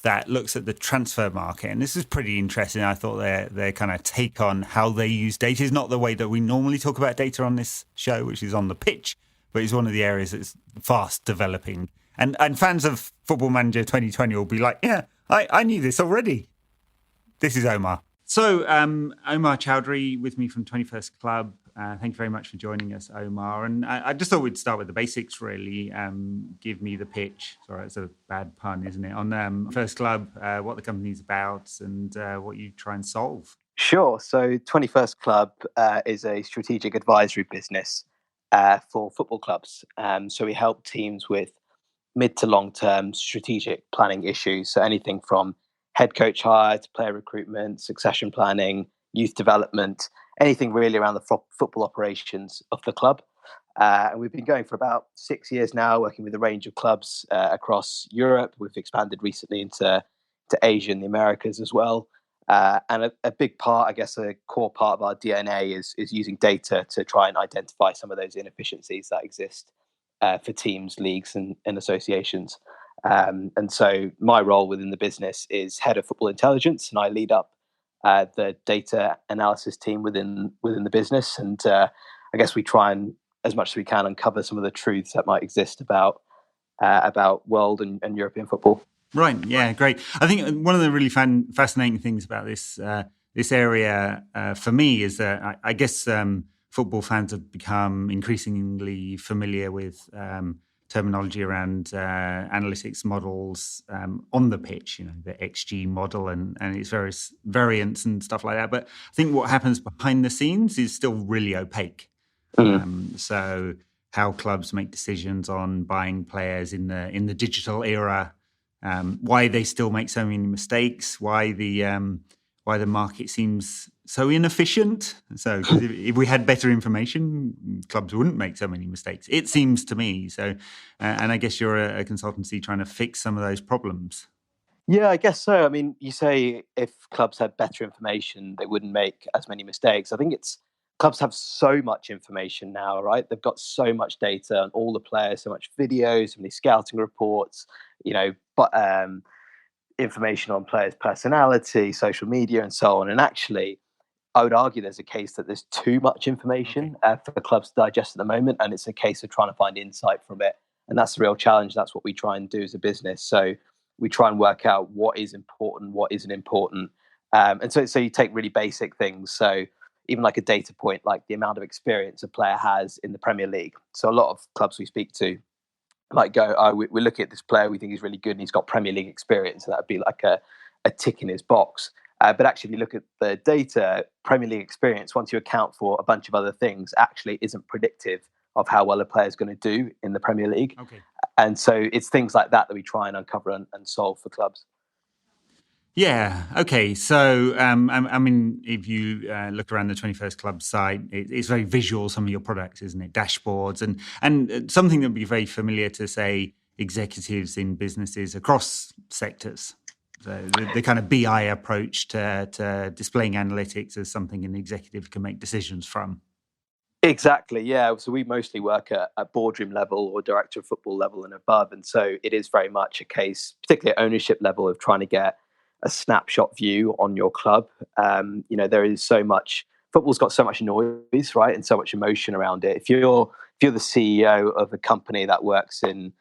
that looks at the transfer market. And this is pretty interesting. I thought their kind of take on how they use data is not the way that we normally talk about data on this show, which is on the pitch, but it's one of the areas that's fast developing. And fans of Football Manager 2020 will be like, yeah, I knew this already. This is Omar. So, Omar Chaudhuri with me from 21st Club. Thank you very much for joining us, Omar. And I just thought we'd start with the basics, really. Give me the pitch. Sorry, it's a bad pun, isn't it? On First Club, what the company's about and what you try and solve. Sure. So 21st Club is a strategic advisory business for football clubs. So we help teams with mid to long-term strategic planning issues. So anything from head coach hire to player recruitment, succession planning, youth development, anything really around the football operations of the club. And we've been going for about 6 years now, working with a range of clubs across Europe. We've expanded recently into Asia and the Americas as well. And a big part, I guess a core part of our DNA is using data to try and identify some of those inefficiencies that exist for teams, leagues and associations. And so my role within the business is head of football intelligence, and I lead up the data analysis team within the business. And I guess we try and, as much as we can, uncover some of the truths that might exist about world and European football. Right. Yeah. Great. I think one of the really fascinating things about this area for me is that I guess football fans have become increasingly familiar with terminology around analytics models on the pitch, the XG model and its various variants and stuff like that. But I think what happens behind the scenes is still really opaque. So how clubs make decisions on buying players in the digital era, why they still make so many mistakes, why the market seems so inefficient. So if we had better information, clubs wouldn't make so many mistakes, it seems to me. So, and I guess you're a consultancy trying to fix some of those problems. Yeah, I guess so. I mean, you say if clubs had better information, they wouldn't make as many mistakes. I think clubs have so much information now, right? They've got so much data on all the players, so much videos, so many scouting reports, information on players' personality, social media, and so on. And actually, I would argue there's a case that there's too much information for the clubs to digest at the moment, and it's a case of trying to find insight from it. And that's the real challenge. That's what we try and do as a business. So we try and work out what is important, what isn't important. And so you take really basic things. So even like a data point, like the amount of experience a player has in the Premier League. So a lot of clubs we speak to might go, we look at this player, we think he's really good and he's got Premier League experience. And that'd be like a tick in his box. But actually, if you look at the data, Premier League experience, once you account for a bunch of other things, actually isn't predictive of how well a player is going to do in the Premier League. Okay. And so it's things like that we try and uncover and solve for clubs. Yeah. Okay. So, I mean, if you look around the 21st Club site, it's very visual. Some of your products, isn't it? Dashboards and something that would be very familiar to, say, executives in businesses across sectors. So the kind of BI approach to displaying analytics as something an executive can make decisions from. Exactly, yeah. So we mostly work at boardroom level or director of football level and above. And so it is very much a case, particularly at ownership level, of trying to get a snapshot view on your club. There is so much, football's got so much noise, right? And so much emotion around it. If you're the CEO of a company that works in,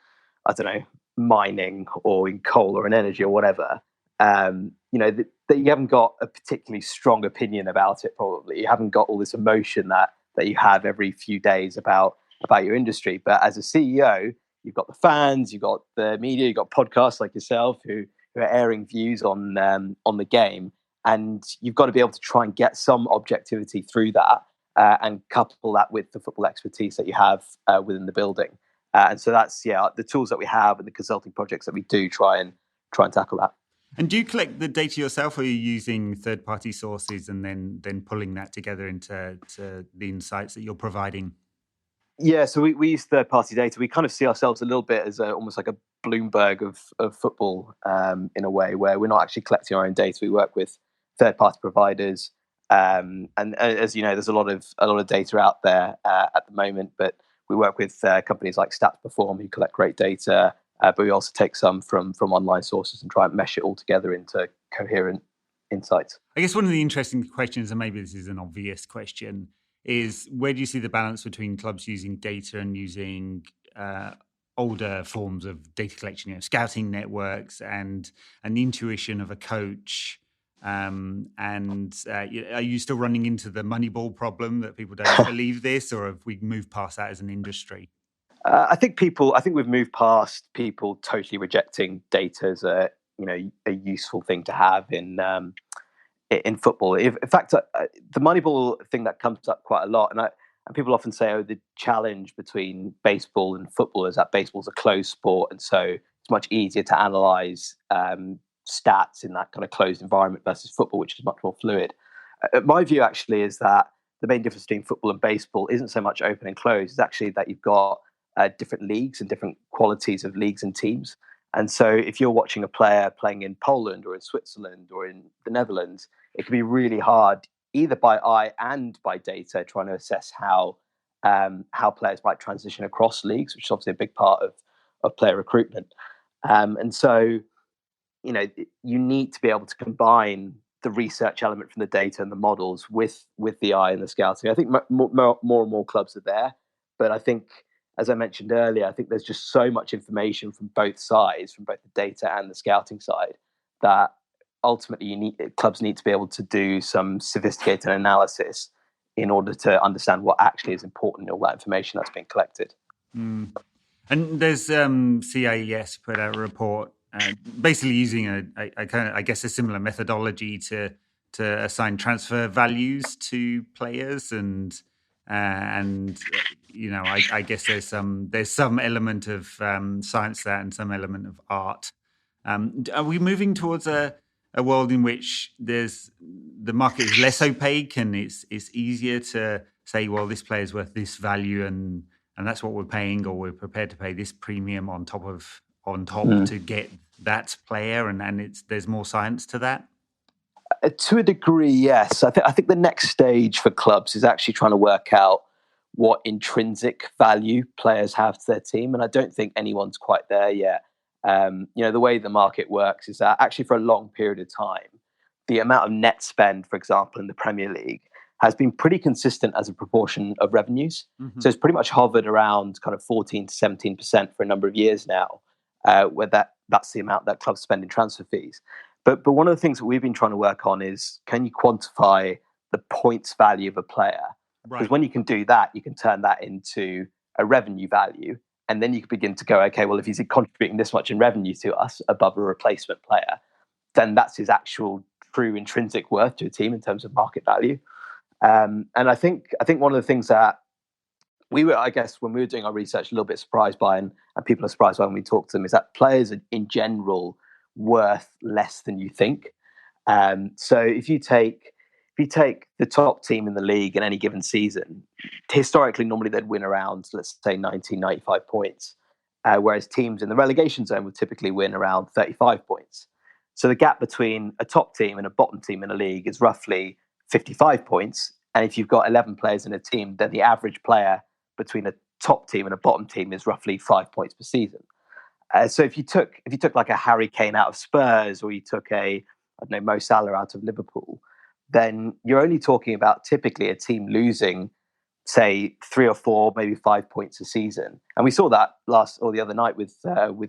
I don't know, mining or in coal or in energy or whatever, that you haven't got a particularly strong opinion about it, probably. You haven't got all this emotion that you have every few days about your industry. But as a CEO, you've got the fans, you've got the media, you've got podcasts like yourself who are airing views on the game, and you've got to be able to try and get some objectivity through that and couple that with the football expertise that you have within the building. And so that's the tools that we have and the consulting projects that we do try and tackle that. And do you collect the data yourself, or are you using third-party sources and then pulling that together into the insights that you're providing? Yeah, so we use third-party data. We kind of see ourselves a little bit as almost like a Bloomberg of football in a way, where we're not actually collecting our own data. We work with third-party providers, and as you know, there's a lot of data out there at the moment. But we work with companies like Stats Perform who collect great data. But we also take some from online sources and try and mesh it all together into coherent insights. I guess one of the interesting questions, and maybe this is an obvious question, is where do you see the balance between clubs using data and using older forms of data collection, scouting networks and the intuition of a coach? Are you still running into the Moneyball problem that people don't believe this, or have we moved past that as an industry? I think we've moved past people totally rejecting data as a useful thing to have in football. In fact, the Moneyball thing that comes up quite a lot, and people often say, "Oh, the challenge between baseball and football is that baseball's a closed sport, and so it's much easier to analyze stats in that kind of closed environment versus football, which is much more fluid." My view actually is that the main difference between football and baseball isn't so much open and closed; it's actually that you've got different leagues and different qualities of leagues and teams. And so if you're watching a player playing in Poland or in Switzerland or in the Netherlands, it can be really hard, either by eye and by data, trying to assess how players might transition across leagues, which is obviously a big part of player recruitment. And so, you need to be able to combine the research element from the data and the models with the eye and the scouting. I think more and more clubs are there, but I think, as I mentioned earlier, I think there's just so much information from both sides, from both the data and the scouting side, that ultimately clubs need to be able to do some sophisticated analysis in order to understand what actually is important in all that information that's being collected. Mm. And there's CIES put out a report basically using a similar methodology to assign transfer values to players, and I guess there's some element of science there and some element of art. Are we moving towards a world in which the market is less opaque and it's easier to say, well, this player is worth this value and that's what we're paying, or we're prepared to pay this premium on top to get that player, and there's more science to that? To a degree, yes. I think the next stage for clubs is actually trying to work out what intrinsic value players have to their team, and I don't think anyone's quite there yet. The way the market works is that actually for a long period of time, the amount of net spend, for example, in the Premier League has been pretty consistent as a proportion of revenues. Mm-hmm. So it's pretty much hovered around kind of 14 to 17% for a number of years now, where that's the amount that clubs spend in transfer fees. But one of the things that we've been trying to work on is, can you quantify the points value of a player? Because when you can do that, you can turn that into a revenue value. And then you can begin to go, okay, well, if he's contributing this much in revenue to us above a replacement player, then that's his actual true intrinsic worth to a team in terms of market value. And I think one of the things that we were, I guess, when we were doing our research, a little bit surprised by, and people are surprised by when we talk to them, is that players are in general worth less than you think. So if you take the top team in the league in any given season, historically, normally they'd win around, let's say, 90, 95 points, whereas teams in the relegation zone would typically win around 35 points. So the gap between a top team and a bottom team in a league is roughly 55 points. And if you've got 11 players in a team, then the average player between a top team and a bottom team is roughly 5 points per season. So if you took like a Harry Kane out of Spurs, or you took Mo Salah out of Liverpool, then you're only talking about typically a team losing, say, 3 or 4, maybe 5 points a season. And we saw that the other night with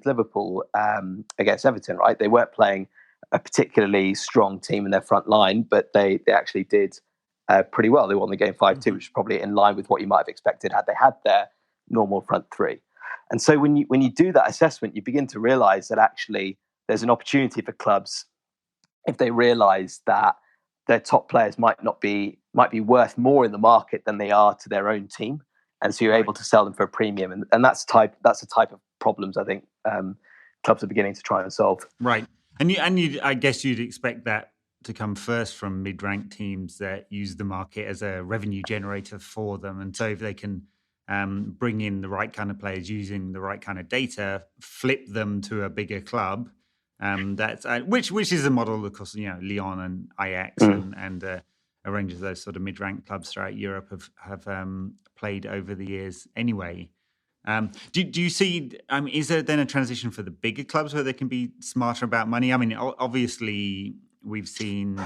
Liverpool against Everton, right? They weren't playing a particularly strong team in their front line, but they actually did pretty well. They won the game 5-2, which is probably in line with what you might have expected had they had their normal front three. And so when you do that assessment, you begin to realize that actually there's an opportunity for clubs, if they realize that their top players might be worth more in the market than they are to their own team, and so you're able to sell them for a premium, and that's the type of problems I think clubs are beginning to try and solve. Right, and I guess you'd expect that to come first from mid-ranked teams that use the market as a revenue generator for them, and so if they can bring in the right kind of players using the right kind of data, flip them to a bigger club. That's which is a model, of course, Lyon and Ajax and a range of those sort of mid-ranked clubs throughout Europe have played over the years anyway. Do you see, is there then a transition for the bigger clubs where they can be smarter about money? I mean, obviously we've seen,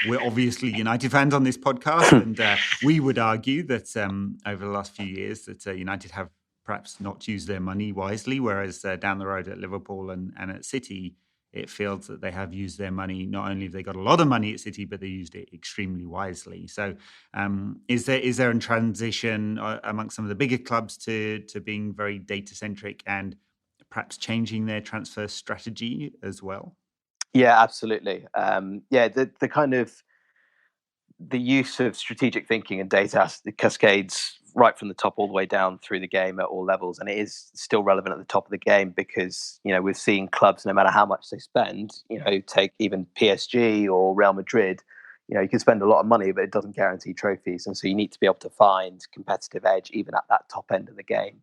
we're obviously United fans on this podcast, and we would argue that over the last few years that United have perhaps not use their money wisely, whereas down the road at Liverpool and at City, it feels that they have used their money. Not only have they got a lot of money at City, but they used it extremely wisely. So is there a transition amongst some of the bigger clubs to being very data-centric and perhaps changing their transfer strategy as well? Yeah, absolutely. The kind of the use of strategic thinking and data cascades right from the top all the way down through the game at all levels, and it is still relevant at the top of the game because we've seen clubs, no matter how much they spend, take even PSG or Real Madrid, you can spend a lot of money, but it doesn't guarantee trophies, and so you need to be able to find competitive edge even at that top end of the game.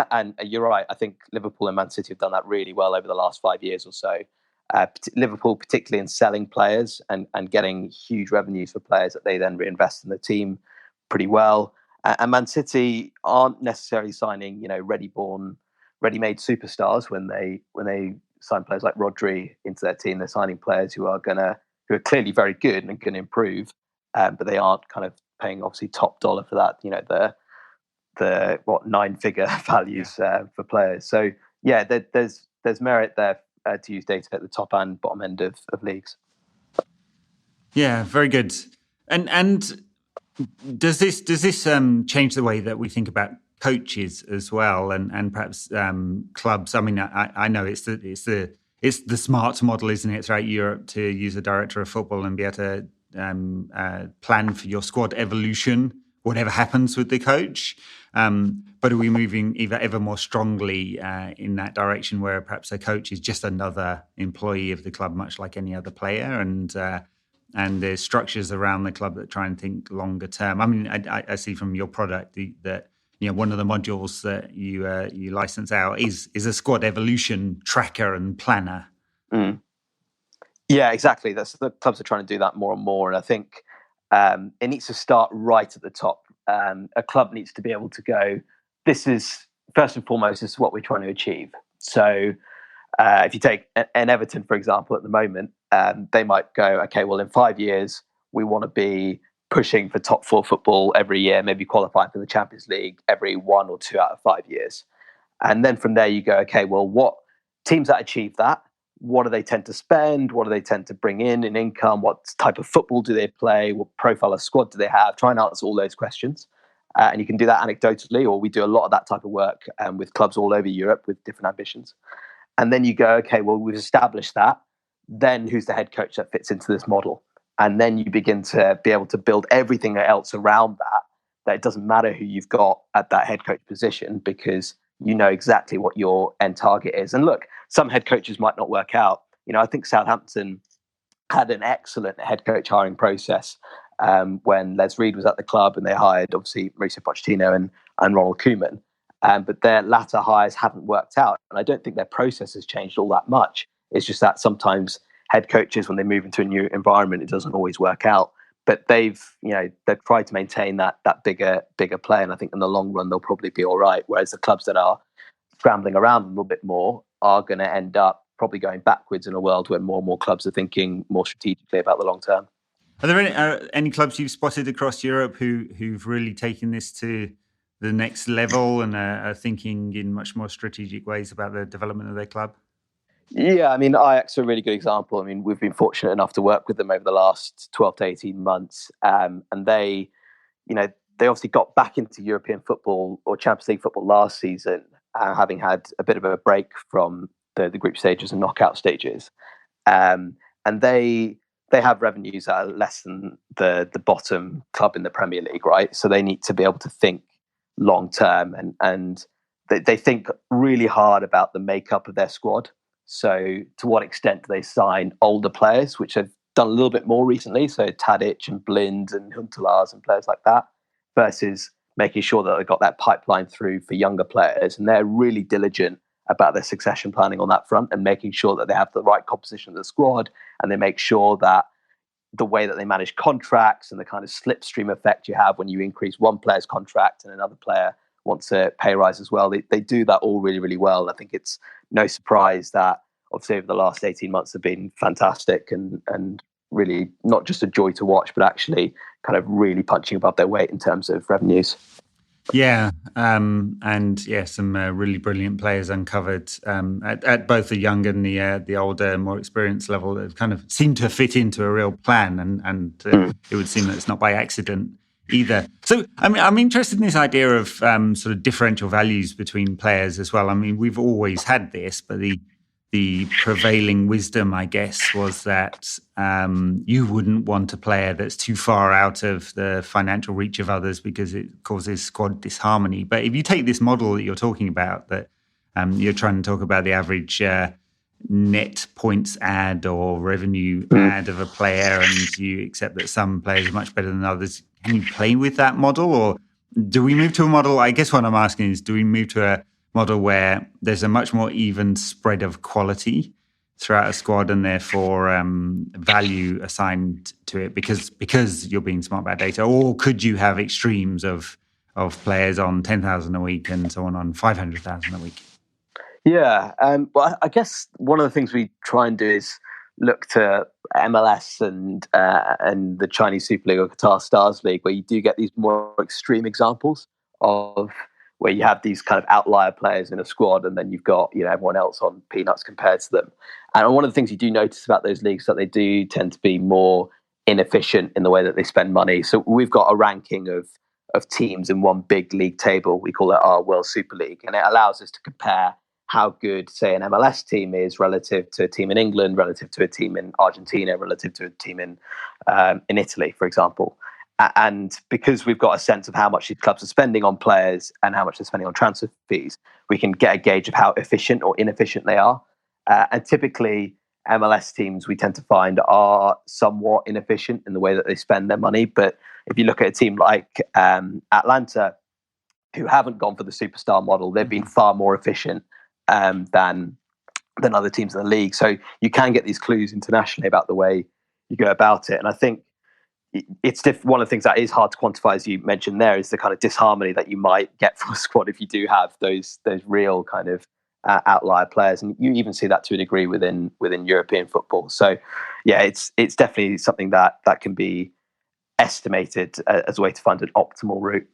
And you're right, I think Liverpool and Man City have done that really well over the last 5 years or so. Liverpool, particularly in selling players and getting huge revenues for players that they then reinvest in the team pretty well. And Man City aren't necessarily signing, ready-made superstars when they sign players like Rodri into their team. They're signing players who are clearly very good and can improve, but they aren't kind of paying obviously top dollar for that. The 9-figure values for players. So yeah, there's merit there to use data at the top and bottom end of leagues. Yeah, very good. And does this change the way that we think about coaches as well, and perhaps clubs? I mean, I know it's the smart model, isn't it, throughout Europe, to use a director of football and be able to plan for your squad evolution, whatever happens with the coach. But are we moving ever more strongly in that direction, where perhaps a coach is just another employee of the club, much like any other player, and there's structures around the club that try and think longer term? I mean, I see from your product that one of the modules that you license out is a squad evolution tracker and planner. Yeah, exactly. The clubs are trying to do that more and more, and I think it needs to start right at the top. A club needs to be able to go, this is, first and foremost, this is what we're trying to achieve. So if you take an Everton, for example, at the moment, they might go, okay, well, in 5 years, we want to be pushing for top 4 football every year, maybe qualifying for the Champions League every 1 or 2 out of 5 years. And then from there, you go, okay, well, what teams that achieve that, what do they tend to spend? What do they tend to bring in income? What type of football do they play? What profile of squad do they have? Try and answer all those questions. And you can do that anecdotally, or we do a lot of that type of work with clubs all over Europe with different ambitions. And then you go, okay, well, we've established that. Then who's the head coach that fits into this model? And then you begin to be able to build everything else around that it doesn't matter who you've got at that head coach position, because you know exactly what your end target is. And look, some head coaches might not work out. I think Southampton had an excellent head coach hiring process when Les Reed was at the club, and they hired obviously Mauricio Pochettino and Ronald Koeman. But their latter hires haven't worked out, and I don't think their process has changed all that much. It's just that sometimes head coaches, when they move into a new environment, it doesn't always work out. But they've tried to maintain that bigger play, and I think in the long run they'll probably be all right. Whereas the clubs that are scrambling around a little bit more are going to end up probably going backwards in a world where more and more clubs are thinking more strategically about the long term. Are there any clubs you've spotted across Europe who've really taken this to the next level and are thinking in much more strategic ways about the development of their club? Yeah, I mean, Ajax are a really good example. I mean, we've been fortunate enough to work with them over the last 12 to 18 months. And they obviously got back into European football or Champions League football last season, having had a bit of a break from the group stages and knockout stages. And they have revenues that are less than the bottom club in the Premier League, right? So they need to be able to think long term, and they think really hard about the makeup of their squad. So to what extent do they sign older players, which have done a little bit more recently, so Tadic and Blind and Huntelaars and players like that, versus making sure that they've got that pipeline through for younger players. And they're really diligent about their succession planning on that front and making sure that they have the right composition of the squad, and they make sure that the way that they manage contracts and the kind of slipstream effect you have when you increase one player's contract and another player wants a pay rise as well. They do that all really, really well. I think it's no surprise that obviously over the last 18 months have been fantastic and really not just a joy to watch, but actually kind of really punching above their weight in terms of revenues. Yeah, and yeah, some really brilliant players uncovered at both the young and the older, more experienced level that kind of seem to fit into a real plan, and it would seem that it's not by accident either. So, I mean, I'm interested in this idea of sort of differential values between players as well. I mean, we've always had this, but the prevailing wisdom, I guess, was that you wouldn't want a player that's too far out of the financial reach of others because it causes squad disharmony. But if you take this model that you're talking about, that you're trying to talk about the average net points add or revenue add of a player, and you accept that some players are much better than others, can you play with that model? Or do we move to a model, I guess what I'm asking is, do we move to a model where there's a much more even spread of quality throughout a squad and therefore value assigned to it because you're being smart about data? Or could you have extremes of players on 10,000 a week and someone on 500,000 a week? Yeah, well, I guess one of the things we try and do is look to MLS and the Chinese Super League or Qatar Stars League, where you do get these more extreme examples of where you have these kind of outlier players in a squad, and then you've got everyone else on peanuts compared to them. And one of the things you do notice about those leagues is that they do tend to be more inefficient in the way that they spend money. So we've got a ranking of teams in one big league table. We call it our World Super League, and it allows us to compare how good, say, an MLS team is relative to a team in England, relative to a team in Argentina, relative to a team in Italy, for example. And because we've got a sense of how much these clubs are spending on players and how much they're spending on transfer fees, we can get a gauge of how efficient or inefficient they are. And typically, MLS teams we tend to find are somewhat inefficient in the way that they spend their money. But if you look at a team like Atlanta, who haven't gone for the superstar model, they've been far more efficient than other teams in the league. So you can get these clues internationally about the way you go about it. And I think it's one of the things that is hard to quantify, as you mentioned there, is the kind of disharmony that you might get from a squad if you do have those real kind of outlier players, and you even see that to a degree within European football. So, yeah, it's definitely something that can be estimated as a way to find an optimal route.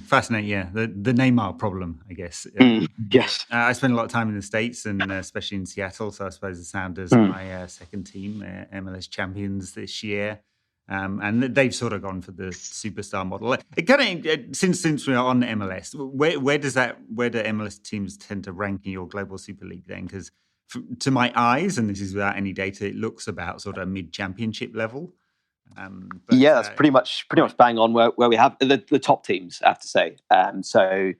Fascinating, yeah. The Neymar problem, I guess. Yes. I spent a lot of time in the States, and especially in Seattle, so I suppose the Sounders are my second team, MLS champions this year. And they've sort of gone for the superstar model. Since we're on MLS, where do MLS teams tend to rank in your global Super League then? Because to my eyes, and this is without any data, it looks about sort of mid-championship level. Yeah, that's pretty much bang on where we have the top teams, I have to say. So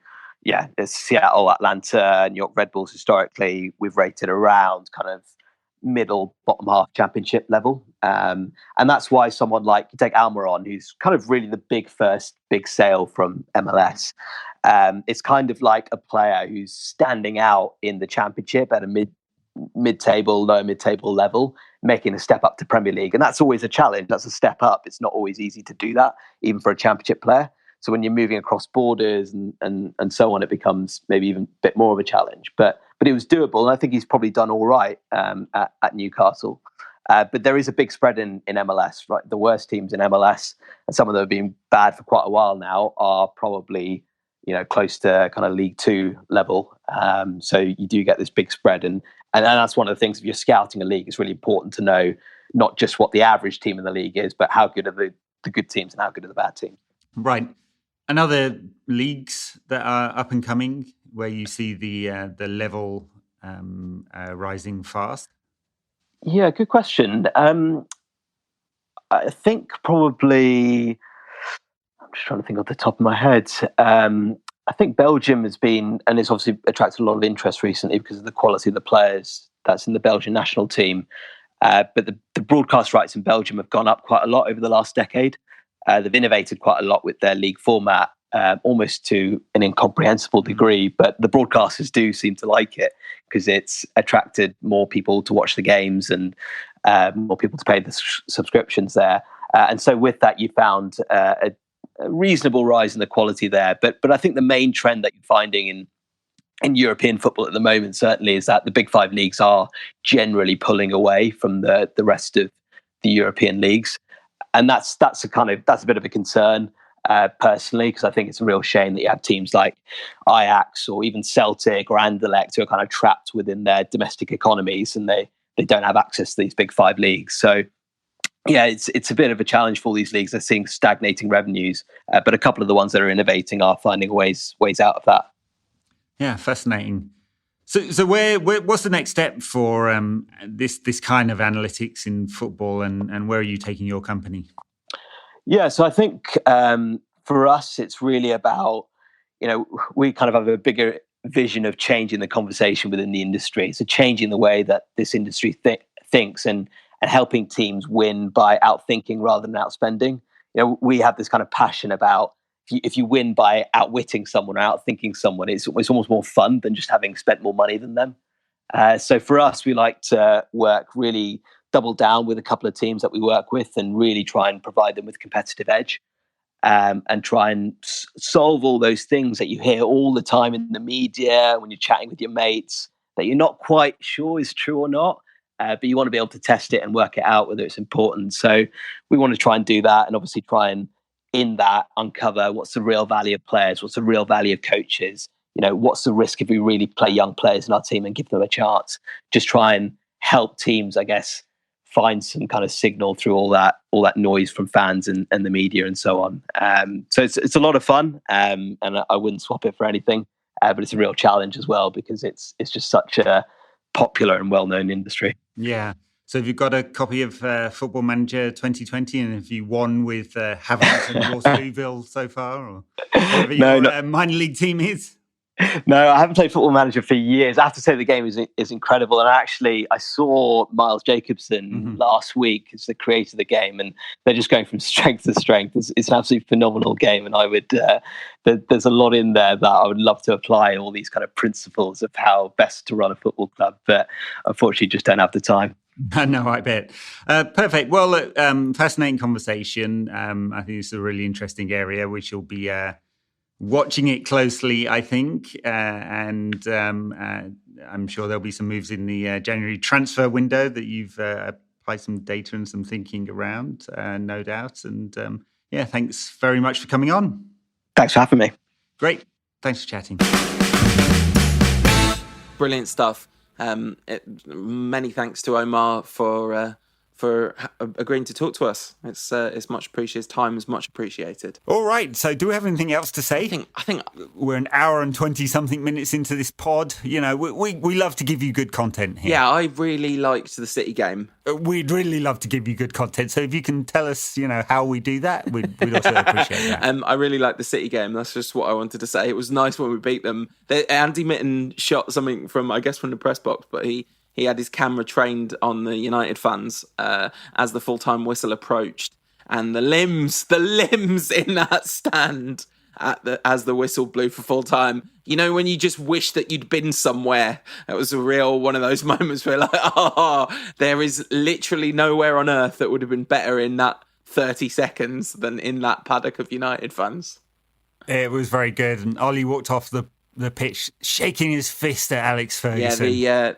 yeah, there's Seattle, Atlanta, New York Red Bulls. Historically, we've rated around kind of middle, bottom half championship level. And that's why someone like, you take Almiron, who's kind of really the first big sale from MLS. It's kind of like a player who's standing out in the championship at a mid-table, lower mid-table level, making a step up to Premier League. And that's always a challenge. That's a step up. It's not always easy to do that, even for a championship player. So when you're moving across borders and so on, it becomes maybe even a bit more of a challenge. But it was doable. And I think he's probably done all right at Newcastle. But there is a big spread in MLS, right? The worst teams in MLS, and some of them have been bad for quite a while now, are probably, close to kind of League Two level. So you do get this big spread. And that's one of the things, if you're scouting a league, it's really important to know not just what the average team in the league is, but how good are the good teams and how good are the bad teams. Right. And other leagues that are up and coming where you see the level rising fast? Yeah, good question. I think probably, I'm just trying to think off the top of my head. I think Belgium has been, and it's obviously attracted a lot of interest recently because of the quality of the players that's in the Belgian national team. But the broadcast rights in Belgium have gone up quite a lot over the last decade. They've innovated quite a lot with their league format, almost to an incomprehensible degree. But the broadcasters do seem to like it because it's attracted more people to watch the games and more people to pay the subscriptions there. And so with that, you found a reasonable rise in the quality there. But I think the main trend that you're finding in European football at the moment certainly is that the big five leagues are generally pulling away from the rest of the European leagues. And that's a bit of a concern personally, because I think it's a real shame that you have teams like Ajax or even Celtic or Anderlecht who are kind of trapped within their domestic economies and they don't have access to these big five leagues. So yeah, it's a bit of a challenge for all these leagues. They're seeing stagnating revenues, but a couple of the ones that are innovating are finding ways out of that. Yeah, fascinating. So what's the next step for this kind of analytics in football, and where are you taking your company? Yeah, so I think for us, it's really about, we kind of have a bigger vision of changing the conversation within the industry. So changing the way that this industry thinks and helping teams win by outthinking rather than outspending. We have this kind of passion about if you win by outwitting someone or outthinking someone, it's almost more fun than just having spent more money than them. So for us, we like to really double down with a couple of teams that we work with and really try and provide them with competitive edge and try and solve all those things that you hear all the time in the media when you're chatting with your mates that you're not quite sure is true or not. But you want to be able to test it and work it out whether it's important. So we want to try and do that and obviously try and in that uncover what's the real value of players, what's the real value of coaches, what's the risk if we really play young players in our team and give them a chance. Just try and help teams, I guess, find some kind of signal through all that noise from fans and the media and so on. So it's a lot of fun and I wouldn't swap it for anything, but it's a real challenge as well because it's just such a popular and well-known industry. Yeah. So have you got a copy of Football Manager 2020 and have you won with Havertz and Ross Louisville so far? Or whatever your minor league team is? No, I haven't played Football Manager for years. I have to say the game is incredible. And I saw Miles Jacobson last week as the creator of the game, and they're just going from strength to strength. It's an absolutely phenomenal game, and I would there's a lot in there that I would love to apply all these kind of principles of how best to run a football club, but unfortunately just don't have the time. No, I bet. Perfect. Well, fascinating conversation. I think it's a really interesting area. We shall be watching it closely, I think. And I'm sure there'll be some moves in the January transfer window that you've applied some data and some thinking around, no doubt. And thanks very much for coming on. Thanks for having me. Great. Thanks for chatting. Brilliant stuff. Many thanks to Omar for agreeing to talk to us. It's much appreciated. His time is much appreciated. All right. So, do we have anything else to say? I think we're an hour and 20-something minutes into this pod. We love to give you good content here. Yeah, I really liked the City game. We'd really love to give you good content. So if you can tell us, how we do that, we'd also appreciate that. I really liked the City game. That's just what I wanted to say. It was nice when we beat them. Andy Mitten shot something from the press box, but he he had his camera trained on the United fans as the full-time whistle approached, and the limbs in that stand as the whistle blew for full time. You know, when you just wish that you'd been somewhere. It was a real one of those moments where there is literally nowhere on earth that would have been better in that 30 seconds than in that paddock of United fans. It was very good. And Ollie walked off the pitch shaking his fist at Alex Ferguson. Yeah,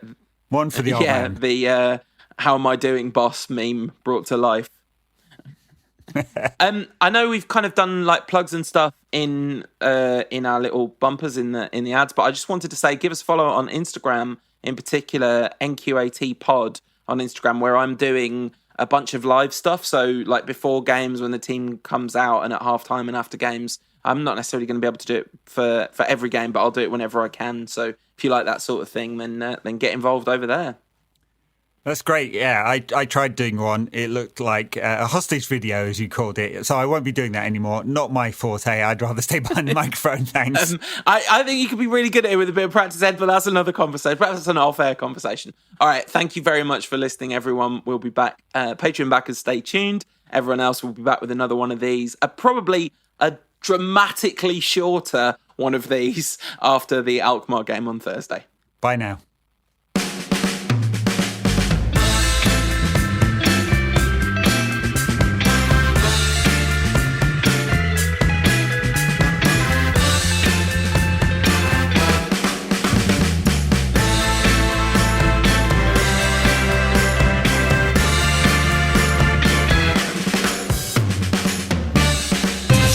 one for the old man. The how am I doing, boss meme brought to life. I know we've kind of done like plugs and stuff in our little bumpers in the ads, but I just wanted to say, give us a follow on Instagram, in particular NQAT Pod on Instagram, where I'm doing a bunch of live stuff. So like before games, when the team comes out, and at halftime and after games. I'm not necessarily going to be able to do it for every game, but I'll do it whenever I can. So if you like that sort of thing, then get involved over there. That's great. Yeah, I tried doing one. It looked like a hostage video, as you called it. So I won't be doing that anymore. Not my forte. I'd rather stay behind the microphone, thanks. I think you could be really good at it with a bit of practice, Ed, but that's another conversation. Perhaps it's an off-air conversation. All right, thank you very much for listening, everyone. We'll be back. Patreon backers, stay tuned. Everyone else will be back with another one of these. Probably a dramatically shorter one of these after the Alkmaar game on Thursday. Bye now.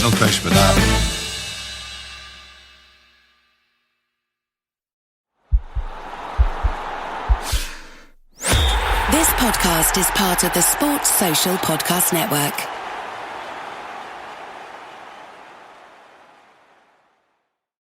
No question about that. This podcast is part of the Sports Social Podcast Network.